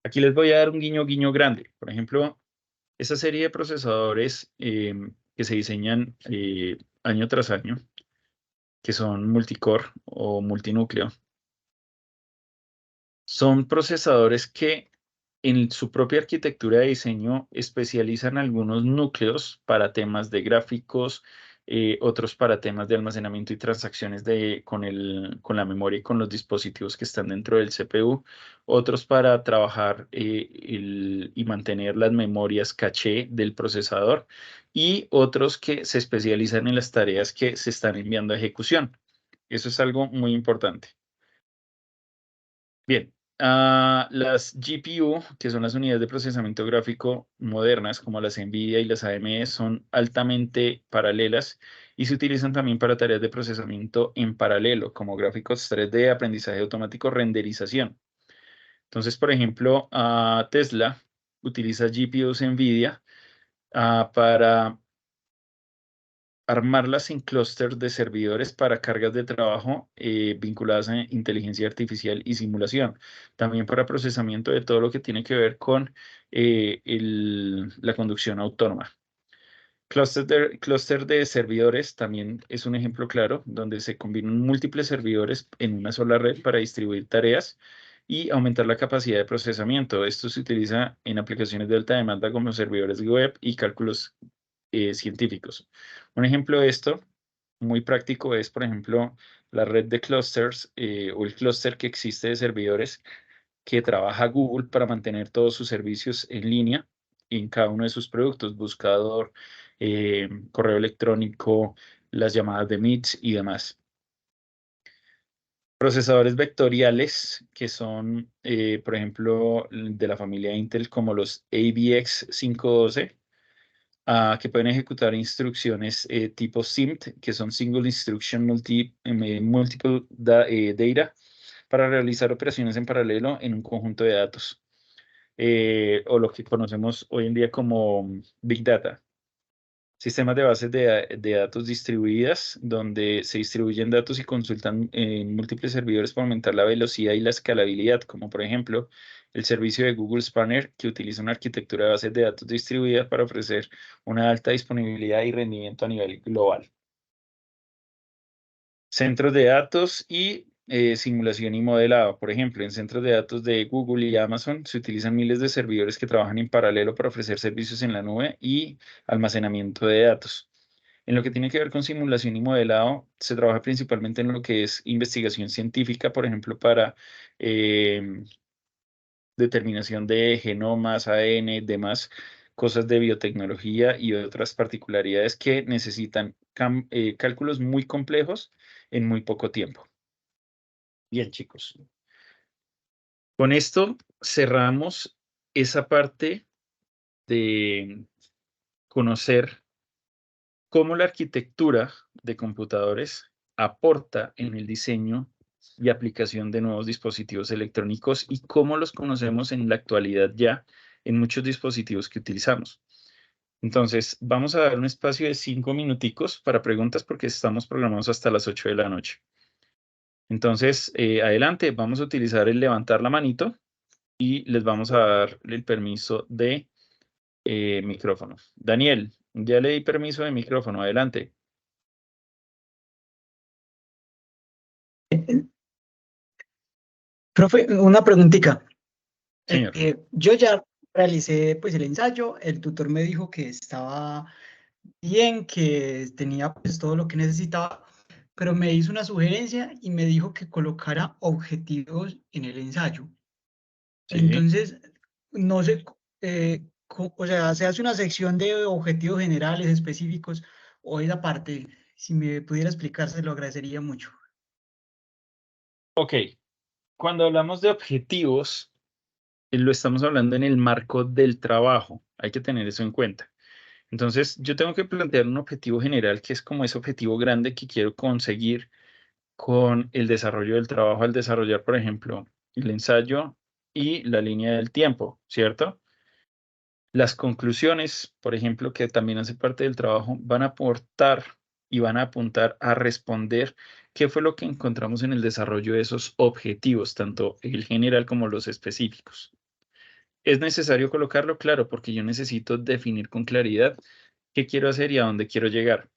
Aquí les voy a dar un guiño guiño grande. Por ejemplo, esa serie de procesadores que se diseñan año tras año, que son multicore o multinúcleo, son procesadores que en su propia arquitectura de diseño especializan algunos núcleos para temas de gráficos, otros para temas de almacenamiento y transacciones con la memoria y con los dispositivos que están dentro del CPU, otros para trabajar y mantener las memorias caché del procesador y otros que se especializan en las tareas que se están enviando a ejecución. Eso es algo muy importante. Bien, las GPU, que son las unidades de procesamiento gráfico modernas, como las NVIDIA y las AMD, son altamente paralelas y se utilizan también para tareas de procesamiento en paralelo, como gráficos 3D, aprendizaje automático, renderización. Entonces, por ejemplo, Tesla utiliza GPUs NVIDIA para armarlas en clústeres de servidores para cargas de trabajo vinculadas a inteligencia artificial y simulación. También para procesamiento de todo lo que tiene que ver con la conducción autónoma. Clúster de servidores también es un ejemplo claro, donde se combinan múltiples servidores en una sola red para distribuir tareas y aumentar la capacidad de procesamiento. Esto se utiliza en aplicaciones de alta demanda como servidores web y cálculos científicos. Un ejemplo de esto muy práctico es, por ejemplo, la red de clusters o el clúster que existe de servidores que trabaja Google para mantener todos sus servicios en línea en cada uno de sus productos, buscador, correo electrónico, las llamadas de Meets y demás. Procesadores vectoriales que son, por ejemplo, de la familia Intel como los AVX 512, que pueden ejecutar instrucciones tipo SIMD, que son Single Instruction Multiple Data, para realizar operaciones en paralelo en un conjunto de datos, o lo que conocemos hoy en día como Big Data. Sistemas de bases de datos distribuidas, donde se distribuyen datos y consultan en múltiples servidores para aumentar la velocidad y la escalabilidad, como por ejemplo el servicio de Google Spanner, que utiliza una arquitectura de bases de datos distribuidas para ofrecer una alta disponibilidad y rendimiento a nivel global. Centros de datos y simulación y modelado. Por ejemplo, en centros de datos de Google y Amazon se utilizan miles de servidores que trabajan en paralelo para ofrecer servicios en la nube y almacenamiento de datos. En lo que tiene que ver con simulación y modelado, se trabaja principalmente en lo que es investigación científica, por ejemplo, para determinación de genomas, ADN, demás cosas de biotecnología y otras particularidades que necesitan cálculos muy complejos en muy poco tiempo. Bien, chicos. Con esto cerramos esa parte de conocer cómo la arquitectura de computadores aporta en el diseño y aplicación de nuevos dispositivos electrónicos y cómo los conocemos en la actualidad ya en muchos dispositivos que utilizamos. Entonces, vamos a dar un espacio de 5 minuticos para preguntas porque estamos programados hasta las 8 de la noche. Entonces, adelante, vamos a utilizar el levantar la manito y les vamos a dar el permiso de micrófono. Daniel, ya le di permiso de micrófono, adelante. Profe, una preguntita. Señor. Yo ya realicé pues el ensayo, el tutor me dijo que estaba bien, que tenía pues todo lo que necesitaba, pero me hizo una sugerencia y me dijo que colocara objetivos en el ensayo. Sí. Entonces, no sé, o sea, se hace una sección de objetivos generales, específicos, o esa parte, si me pudiera explicar, se lo agradecería mucho. Ok, cuando hablamos de objetivos, lo estamos hablando en el marco del trabajo. Hay que tener eso en cuenta. Entonces, yo tengo que plantear un objetivo general que es como ese objetivo grande que quiero conseguir con el desarrollo del trabajo al desarrollar, por ejemplo, el ensayo y la línea del tiempo, ¿cierto? Las conclusiones, por ejemplo, que también hace parte del trabajo, van a aportar y van a apuntar a responder qué fue lo que encontramos en el desarrollo de esos objetivos, tanto el general como los específicos. ¿Es necesario colocarlo? Claro, porque yo necesito definir con claridad qué quiero hacer y a dónde quiero llegar.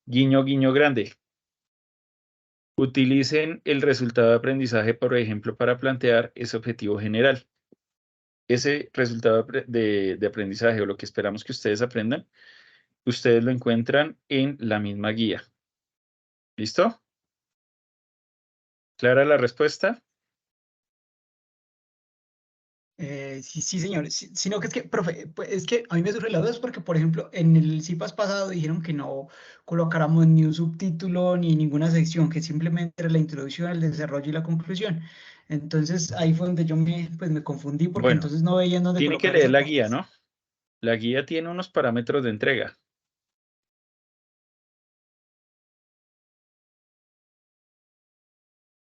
Guiño, guiño grande. Utilicen el resultado de aprendizaje, por ejemplo, para plantear ese objetivo general. Ese resultado de aprendizaje o lo que esperamos que ustedes aprendan, ustedes lo encuentran en la misma guía. ¿Listo? ¿Clara la respuesta? Sí, sí, señor. Sino que es que, profe, pues, es que a mí me surge la duda es porque, por ejemplo, en el CIPAS pasado dijeron que no colocáramos ni un subtítulo ni ninguna sección, que simplemente era la introducción, el desarrollo y la conclusión. Entonces ahí fue donde yo pues, me confundí porque Bueno, entonces no veía en dónde tiene que colocar leer esas la guía, partes. ¿no? La guía tiene unos parámetros de entrega.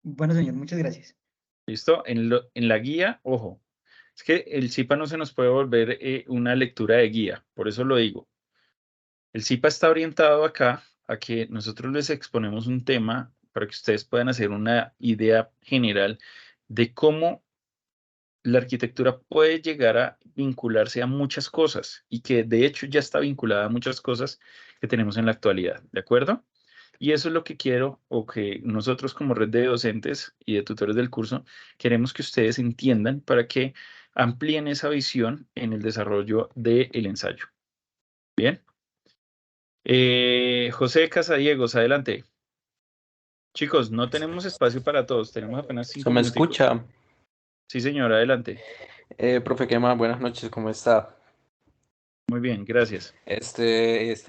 Bueno, señor, muchas gracias. ¿Listo? En la guía, ojo, es que el CIPA no se nos puede volver una lectura de guía, por eso lo digo. El CIPA está orientado acá a que nosotros les exponemos un tema para que ustedes puedan hacer una idea general de cómo la arquitectura puede llegar a vincularse a muchas cosas y que de hecho ya está vinculada a muchas cosas que tenemos en la actualidad, ¿de acuerdo? Y eso es lo que quiero o que nosotros como red de docentes y de tutores del curso queremos que ustedes entiendan para que amplíen esa visión en el desarrollo del ensayo. Bien. José Casadiegos, adelante. Chicos, no tenemos espacio para todos, tenemos apenas ¿Se 5 me minuticos. escucha? Sí, señor, adelante. Profe, ¿qué más? Buenas noches, ¿cómo está? Muy bien, gracias.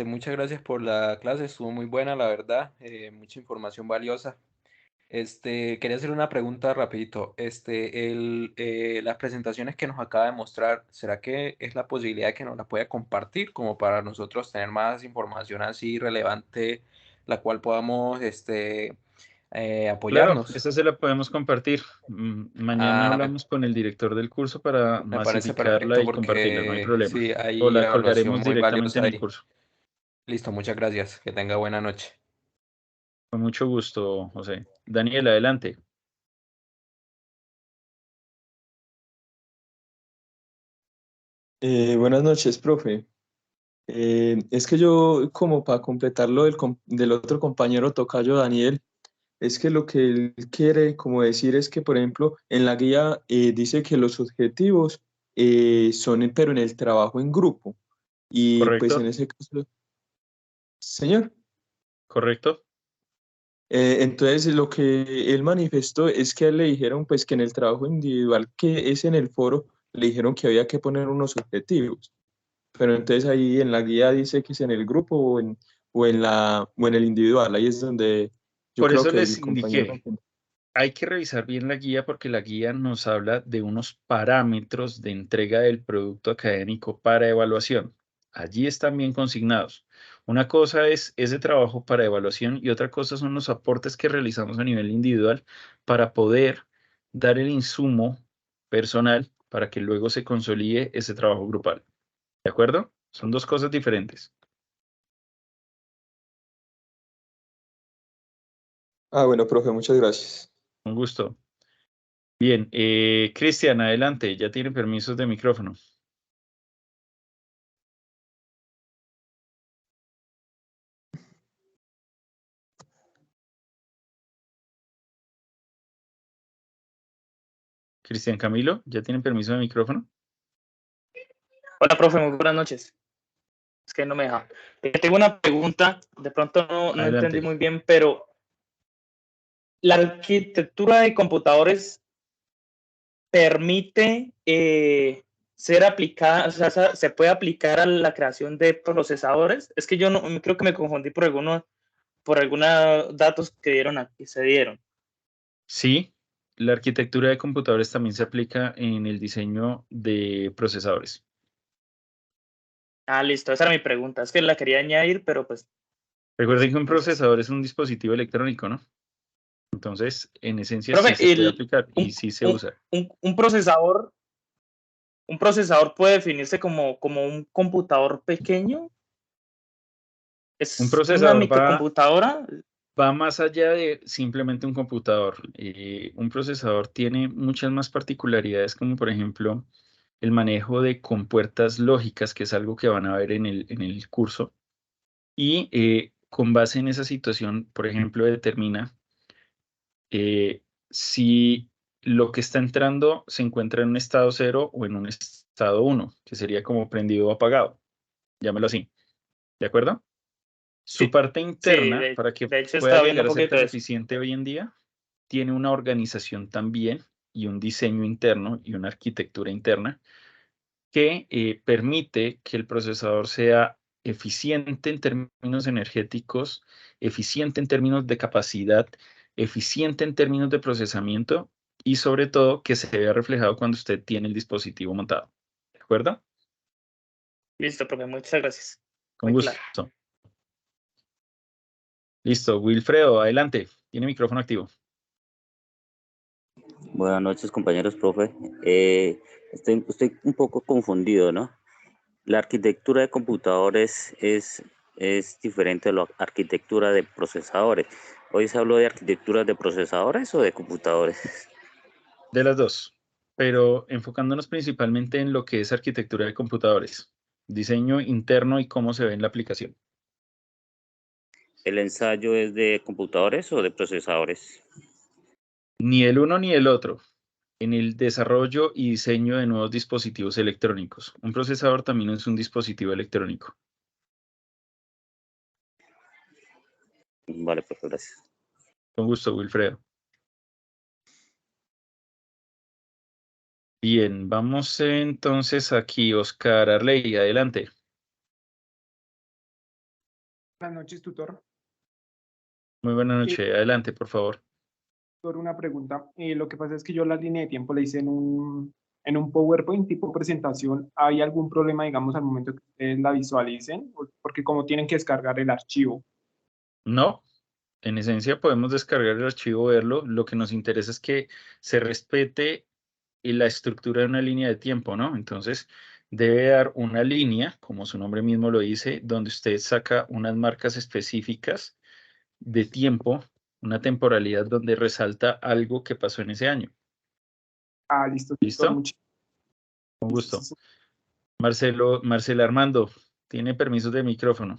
Muchas gracias por la clase, estuvo muy buena, la verdad, mucha información valiosa. Quería hacer una pregunta rapidito. Las presentaciones que nos acaba de mostrar, ¿será que es la posibilidad de que nos la pueda compartir como para nosotros tener más información así relevante, la cual podamos, Claro, apoyarnos? esta se la podemos compartir. Mañana Ah, hablamos con el director del curso para me parece masificarla perfecto y compartirla, no hay porque problema. sí, O hay la evaluación colgaremos muy directamente valiosa en el ahí. curso. Listo, muchas gracias. Que tenga buena noche. Con mucho gusto, José. Daniel, adelante. Buenas noches, profe. Es que yo, como para completar lo del otro compañero tocayo Daniel, es que lo que él quiere como decir es que, por ejemplo, en la guía dice que los objetivos son, pero en el trabajo en grupo. Y pues en ¿Correcto? ese caso, señor. ¿Correcto? Entonces, lo que él manifestó es que a él le dijeron pues que en el trabajo individual que es en el foro, le dijeron que había que poner unos objetivos. Pero entonces ahí en la guía dice que es en el grupo o en el individual. Ahí es donde yo Por creo eso que les el compañero no indiqué, entiende. hay que revisar bien la guía porque la guía nos habla de unos parámetros de entrega del producto académico para evaluación. Allí están bien consignados. Una cosa es ese trabajo para evaluación y otra cosa son los aportes que realizamos a nivel individual para poder dar el insumo personal para que luego se consolide ese trabajo grupal. ¿De acuerdo? Son dos cosas diferentes. Ah, bueno, profe, muchas gracias. Un gusto. Bien, Cristian, adelante, ya tiene permisos de micrófono. Cristian Camilo, ¿ya tienen permiso de micrófono? Hola, profe, muy buenas noches. Es que no me deja. Tengo una pregunta, de pronto no entendí Adelante. muy bien, pero la arquitectura de computadores permite ser aplicada, o sea, se puede aplicar a la creación de procesadores. Es que yo no creo que me confundí por algunos datos que dieron aquí, se dieron. Sí, la arquitectura de computadores también se aplica en el diseño de procesadores. Ah, listo, esa era mi pregunta. Es que la quería añadir, pero pues Recuerden que un gracias. procesador es un dispositivo electrónico, ¿no? Entonces, en esencia sí Profe, se puede aplicar y sí se usa. un procesador puede definirse como un computador pequeño. Un Es una procesador microcomputadora. va más allá de simplemente un computador. Un procesador tiene muchas más particularidades, como por ejemplo el manejo de compuertas lógicas, que es algo que van a ver en el curso. Y con base en esa situación, por ejemplo, determina si lo que está entrando se encuentra en un estado 0 o en un estado 1, que sería como prendido o apagado. Llámelo así. ¿De acuerdo? Su Sí, parte sí, interna, para que de hecho pueda estaba viendo llegar un a ser poquito tan de eso. eficiente hoy en día, tiene una organización también y un diseño interno y una arquitectura interna que permite que el procesador sea eficiente en términos energéticos, eficiente en términos de capacidad, eficiente en términos de procesamiento y sobre todo que se vea reflejado cuando usted tiene el dispositivo montado. ¿De acuerdo? Listo, profe, muchas gracias. Con Muy gusto. claro. Listo. Wilfredo, adelante. Tiene micrófono activo. Buenas noches, compañeros, profe. Estoy un poco confundido, ¿no? La arquitectura de computadores es diferente a la arquitectura de procesadores. ¿Hoy se habló de arquitecturas de procesadores o de computadores? De las dos, pero enfocándonos principalmente en lo que es arquitectura de computadores, diseño interno y cómo se ve en la aplicación. ¿El ensayo es de computadores o de procesadores? Ni el uno ni el otro. En el desarrollo y diseño de nuevos dispositivos electrónicos. Un procesador también es un dispositivo electrónico. Vale, profe, gracias. Con gusto, Wilfredo. Bien, vamos entonces aquí, Oscar Arley, adelante. Buenas noches, tutor. Muy buena noche, adelante, por favor. Tutor, una pregunta. Lo que pasa es que yo la línea de tiempo la hice en un PowerPoint tipo presentación. ¿Hay algún problema, digamos, al momento que ustedes la visualicen? Porque como tienen que descargar el archivo. No, en esencia podemos descargar el archivo, verlo. Lo que nos interesa es que se respete la estructura de una línea de tiempo, ¿no? Entonces, debe dar una línea, como su nombre mismo lo dice, donde usted saca unas marcas específicas de tiempo, una temporalidad donde resalta algo que pasó en ese año. Ah, listo, tutor. ¿Listo? Con gusto. Marcelo Armando, tiene permiso de micrófono.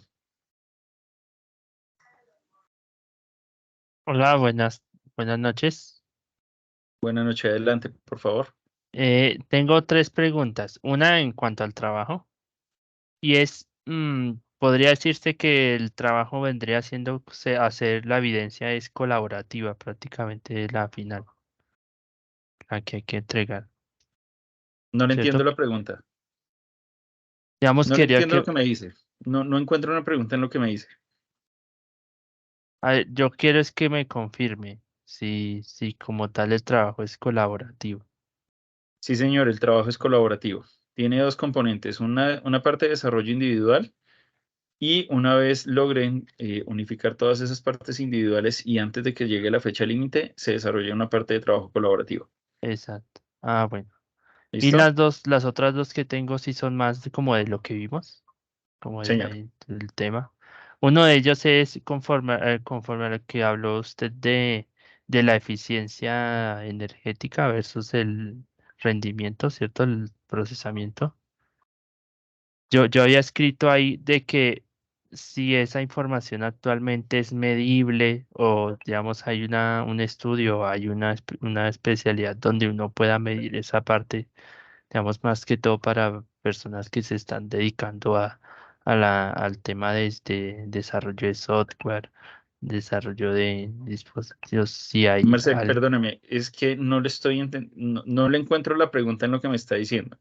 Hola, buenas noches. Buenas noches, adelante, por favor. Tengo tres preguntas. Una en cuanto al trabajo. Y es, podría decirse que el trabajo vendría siendo hacer la evidencia es colaborativa, prácticamente la final, la que hay que entregar, No le entiendo ¿cierto? la pregunta. Digamos, No le quería entiendo lo que, que me dice. No encuentro una pregunta en lo que me dice. yo quiero es que me confirme si como tal el trabajo es colaborativo. Sí, señor, el trabajo es colaborativo. Tiene dos componentes, una parte de desarrollo individual y una vez logren unificar todas esas partes individuales y antes de que llegue la fecha límite, se desarrolla una parte de trabajo colaborativo. Exacto. Ah, bueno. Y ¿Listo? las otras dos que tengo sí son más como de lo que vimos, como Señor. del tema. Uno de ellos es conforme a lo que habló usted de la eficiencia energética versus el rendimiento, ¿cierto? El procesamiento. Yo había escrito ahí de que si esa información actualmente es medible o, digamos, hay un estudio, hay una especialidad donde uno pueda medir esa parte, digamos, más que todo para personas que se están dedicando al tema de este desarrollo de software, desarrollo de dispositivos, si hay Marcel, algo. perdóname, es que no le encuentro la pregunta en lo que me está diciendo.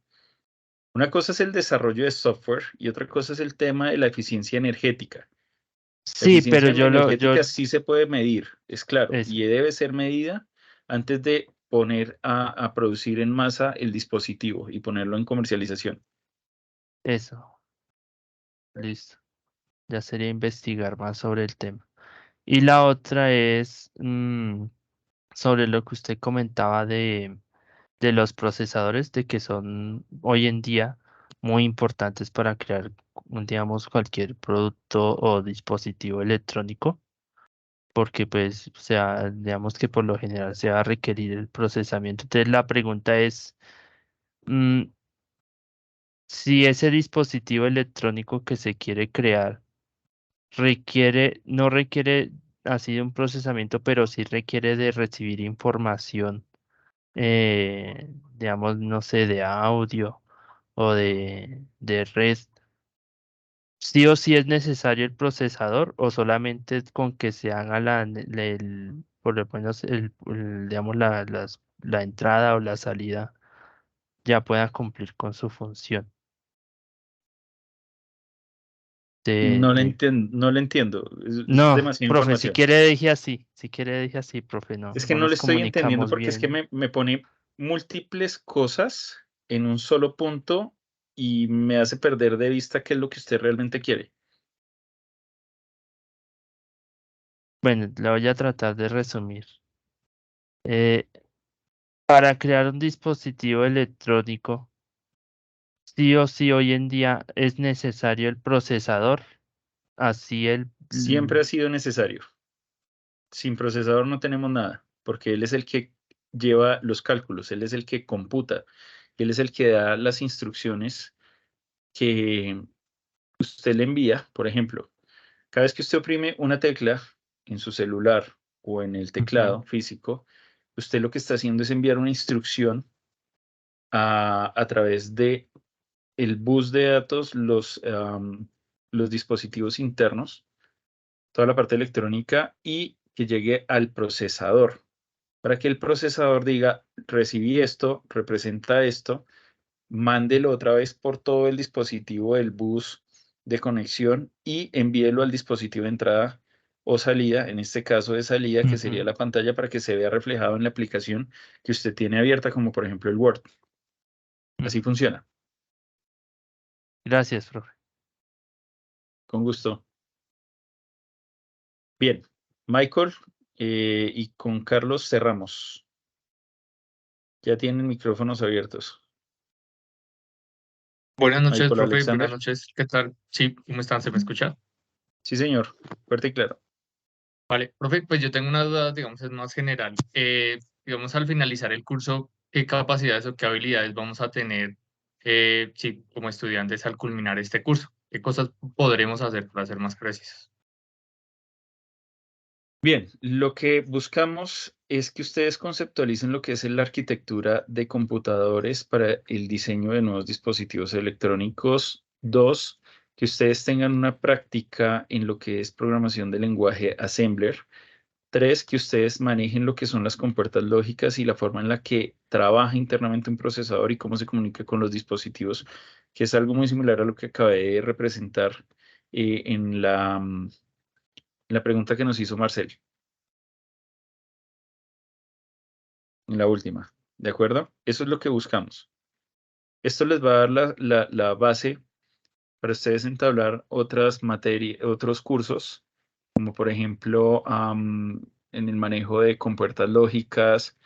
Una cosa es el desarrollo de software y otra cosa es el tema de la eficiencia energética. La Sí, pero eficiencia energética sí se puede medir, es claro, eso, y debe ser medida antes de poner a producir en masa el dispositivo y ponerlo en comercialización. eso, listo. Ya sería investigar más sobre el tema. Y la otra es sobre lo que usted comentaba de los procesadores, de que son hoy en día muy importantes para crear, digamos, cualquier producto o dispositivo electrónico, porque pues, o sea, digamos que por lo general se va a requerir el procesamiento. Entonces la pregunta es, mm, si ese dispositivo electrónico que se quiere crear no requiere así de un procesamiento, pero sí requiere de recibir información, digamos, no sé, de audio o de red. ¿Sí o sí es necesario el procesador o solamente con que se haga por lo menos digamos, la entrada o la salida ya pueda cumplir con su función? De, No le de... entiendo, no le entiendo. Es No, demasiada profe, si información. quiere deje así, si quiere deje así, profe, no, Es que no no le nos estoy entendiendo comunicamos porque es que bien. me pone múltiples cosas en un solo punto y me hace perder de vista qué es lo que usted realmente quiere. Bueno, le voy a tratar de resumir. Eh, para crear un dispositivo electrónico, sí o sí hoy en día es necesario el procesador, así Siempre ha sido necesario. Sin procesador no tenemos nada, porque él es el que lleva los cálculos, él es el que computa, él es el que da las instrucciones que usted le envía. Por ejemplo, cada vez que usted oprime una tecla en su celular o en el Ujú. teclado físico, usted lo que está haciendo es enviar una instrucción a través de el bus de datos, los dispositivos internos, toda la parte electrónica y que llegue al procesador, para que el procesador diga, recibí esto, representa esto, mándelo otra vez por todo el dispositivo del bus de conexión y envíelo al dispositivo de entrada o salida, en este caso de salida, que sería la pantalla, para que se vea reflejado en la aplicación que usted tiene abierta, como por ejemplo el Word. Así funciona. Gracias, profe. Con gusto. Bien, Michael, y con Carlos cerramos. Ya tienen micrófonos abiertos. Buenas noches, Michael profe. Alexander. Buenas noches. ¿Qué tal? Sí, ¿cómo están? ¿Se me escucha? Sí, señor. Fuerte y claro. Vale, profe, pues yo tengo una duda, digamos, es más general. Digamos, al finalizar el curso, ¿qué capacidades o qué habilidades vamos a tener, sí, como estudiantes al culminar este curso? ¿Qué cosas podremos hacer para ser más precisos? Bien, lo que buscamos es que ustedes conceptualicen lo que es la arquitectura de computadores para el diseño de nuevos dispositivos electrónicos. 2, que ustedes tengan una práctica en lo que es programación de lenguaje Assembler. 3, que ustedes manejen lo que son las compuertas lógicas y la forma en la que trabaja internamente un procesador y cómo se comunica con los dispositivos, que es algo muy similar a lo que acabé de representar en la pregunta que nos hizo Marcel, en la última. ¿De acuerdo? Eso es lo que buscamos. Esto les va a dar la base para ustedes entablar otras materias, otros cursos, como por ejemplo en el manejo de compuertas lógicas,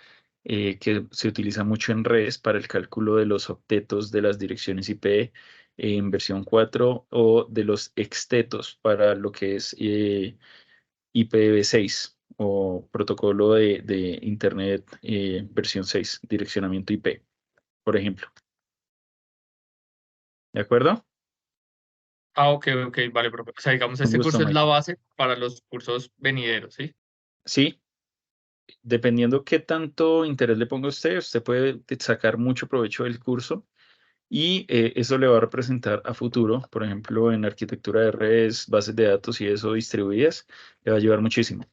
que se utiliza mucho en redes para el cálculo de los octetos de las direcciones IP en versión 4, o de los extetos para lo que es IPv6 o protocolo de Internet versión 6, direccionamiento IP, por ejemplo. ¿De acuerdo? Ah, ok, vale, profe. O sea, digamos, Con este gusto, curso es la Michael. base para los cursos venideros, ¿sí? Sí, dependiendo qué tanto interés le ponga a usted, usted puede sacar mucho provecho del curso y eso le va a representar a futuro, por ejemplo, en arquitectura de redes, bases de datos y eso distribuidas, le va a ayudar muchísimo.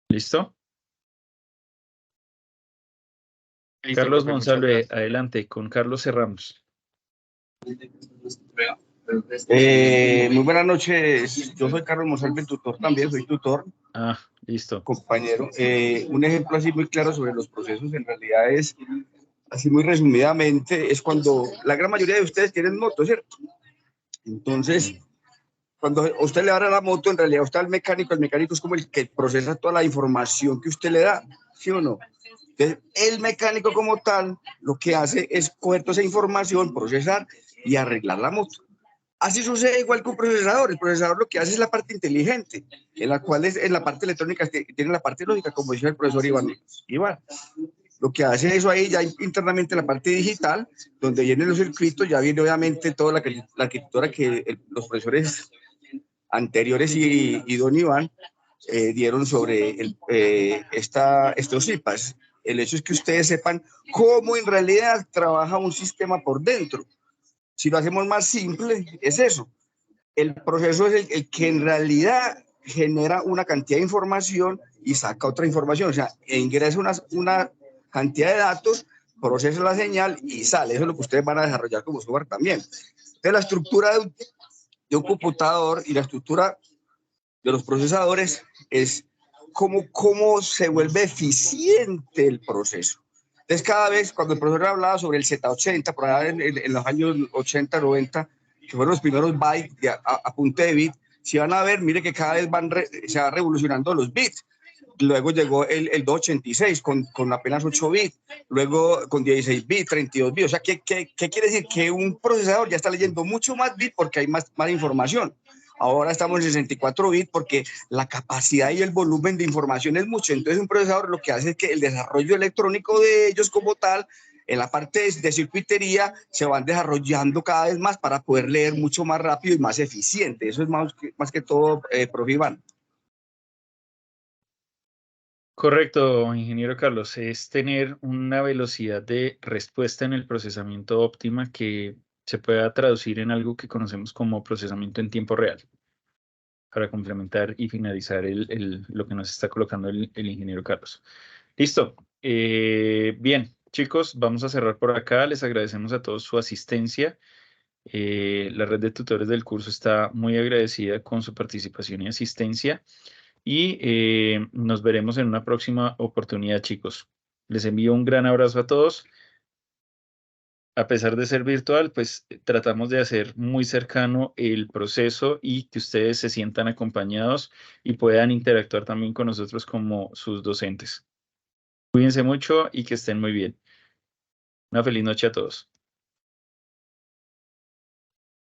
¿Listo? Listo, Carlos profe, muchas Monsalve, gracias. adelante, con Carlos cerramos. Muy buenas noches, yo soy Carlos Monsalve, tutor también, soy tutor, Ah, listo. compañero. Un ejemplo así muy claro sobre los procesos en realidad es, así muy resumidamente, es cuando la gran mayoría de ustedes tienen moto, ¿cierto? Entonces, cuando a usted le da la moto, en realidad usted al mecánico, el mecánico es como el que procesa toda la información que usted le da, ¿sí o no? Entonces, el mecánico como tal, lo que hace es coger toda esa información, procesar y arreglar la moto. Así sucede igual con un procesador. El procesador lo que hace es la parte inteligente, en la cual es en la parte electrónica tiene la parte lógica, como decía el profesor Iván. Lo que hace eso ahí ya internamente en la parte digital, donde vienen los circuitos, ya viene obviamente toda la arquitectura que los profesores anteriores y don Iván dieron sobre estos CIPAS. El hecho es que ustedes sepan cómo en realidad trabaja un sistema por dentro. Si lo hacemos más simple, es eso. El proceso es el que en realidad genera una cantidad de información y saca otra información. O sea, ingresa una cantidad de datos, procesa la señal y sale. Eso es lo que ustedes van a desarrollar como software también. Entonces, la estructura de un computador y la estructura de los procesadores es cómo se vuelve eficiente el proceso. Entonces, cada vez, cuando el profesor hablaba sobre el Z80, por allá en los años 80, 90, que fueron los primeros bytes a punta de bit, si van a ver, mire que cada vez se van revolucionando los bits. Luego llegó el 286 con apenas 8 bits, luego con 16 bits, 32 bits. O sea, ¿qué quiere decir? Que un procesador ya está leyendo mucho más bits porque hay más información. Ahora estamos en 64 bits porque la capacidad y el volumen de información es mucho. Entonces, un procesador lo que hace es que el desarrollo electrónico de ellos como tal, en la parte de circuitería, se van desarrollando cada vez más para poder leer mucho más rápido y más eficiente. Eso es más que todo, profe Iván. Correcto, ingeniero Carlos, es tener una velocidad de respuesta en el procesamiento óptima que se pueda traducir en algo que conocemos como procesamiento en tiempo real. para complementar y finalizar lo que nos está colocando el ingeniero Carlos. Listo. Bien, chicos, vamos a cerrar por acá. Les agradecemos a todos su asistencia. La red de tutores del curso está muy agradecida con su participación y asistencia. Y nos veremos en una próxima oportunidad, chicos. Les envío un gran abrazo a todos. A pesar de ser virtual, pues tratamos de hacer muy cercano el proceso y que ustedes se sientan acompañados y puedan interactuar también con nosotros como sus docentes. Cuídense mucho y que estén muy bien. Una feliz noche a todos.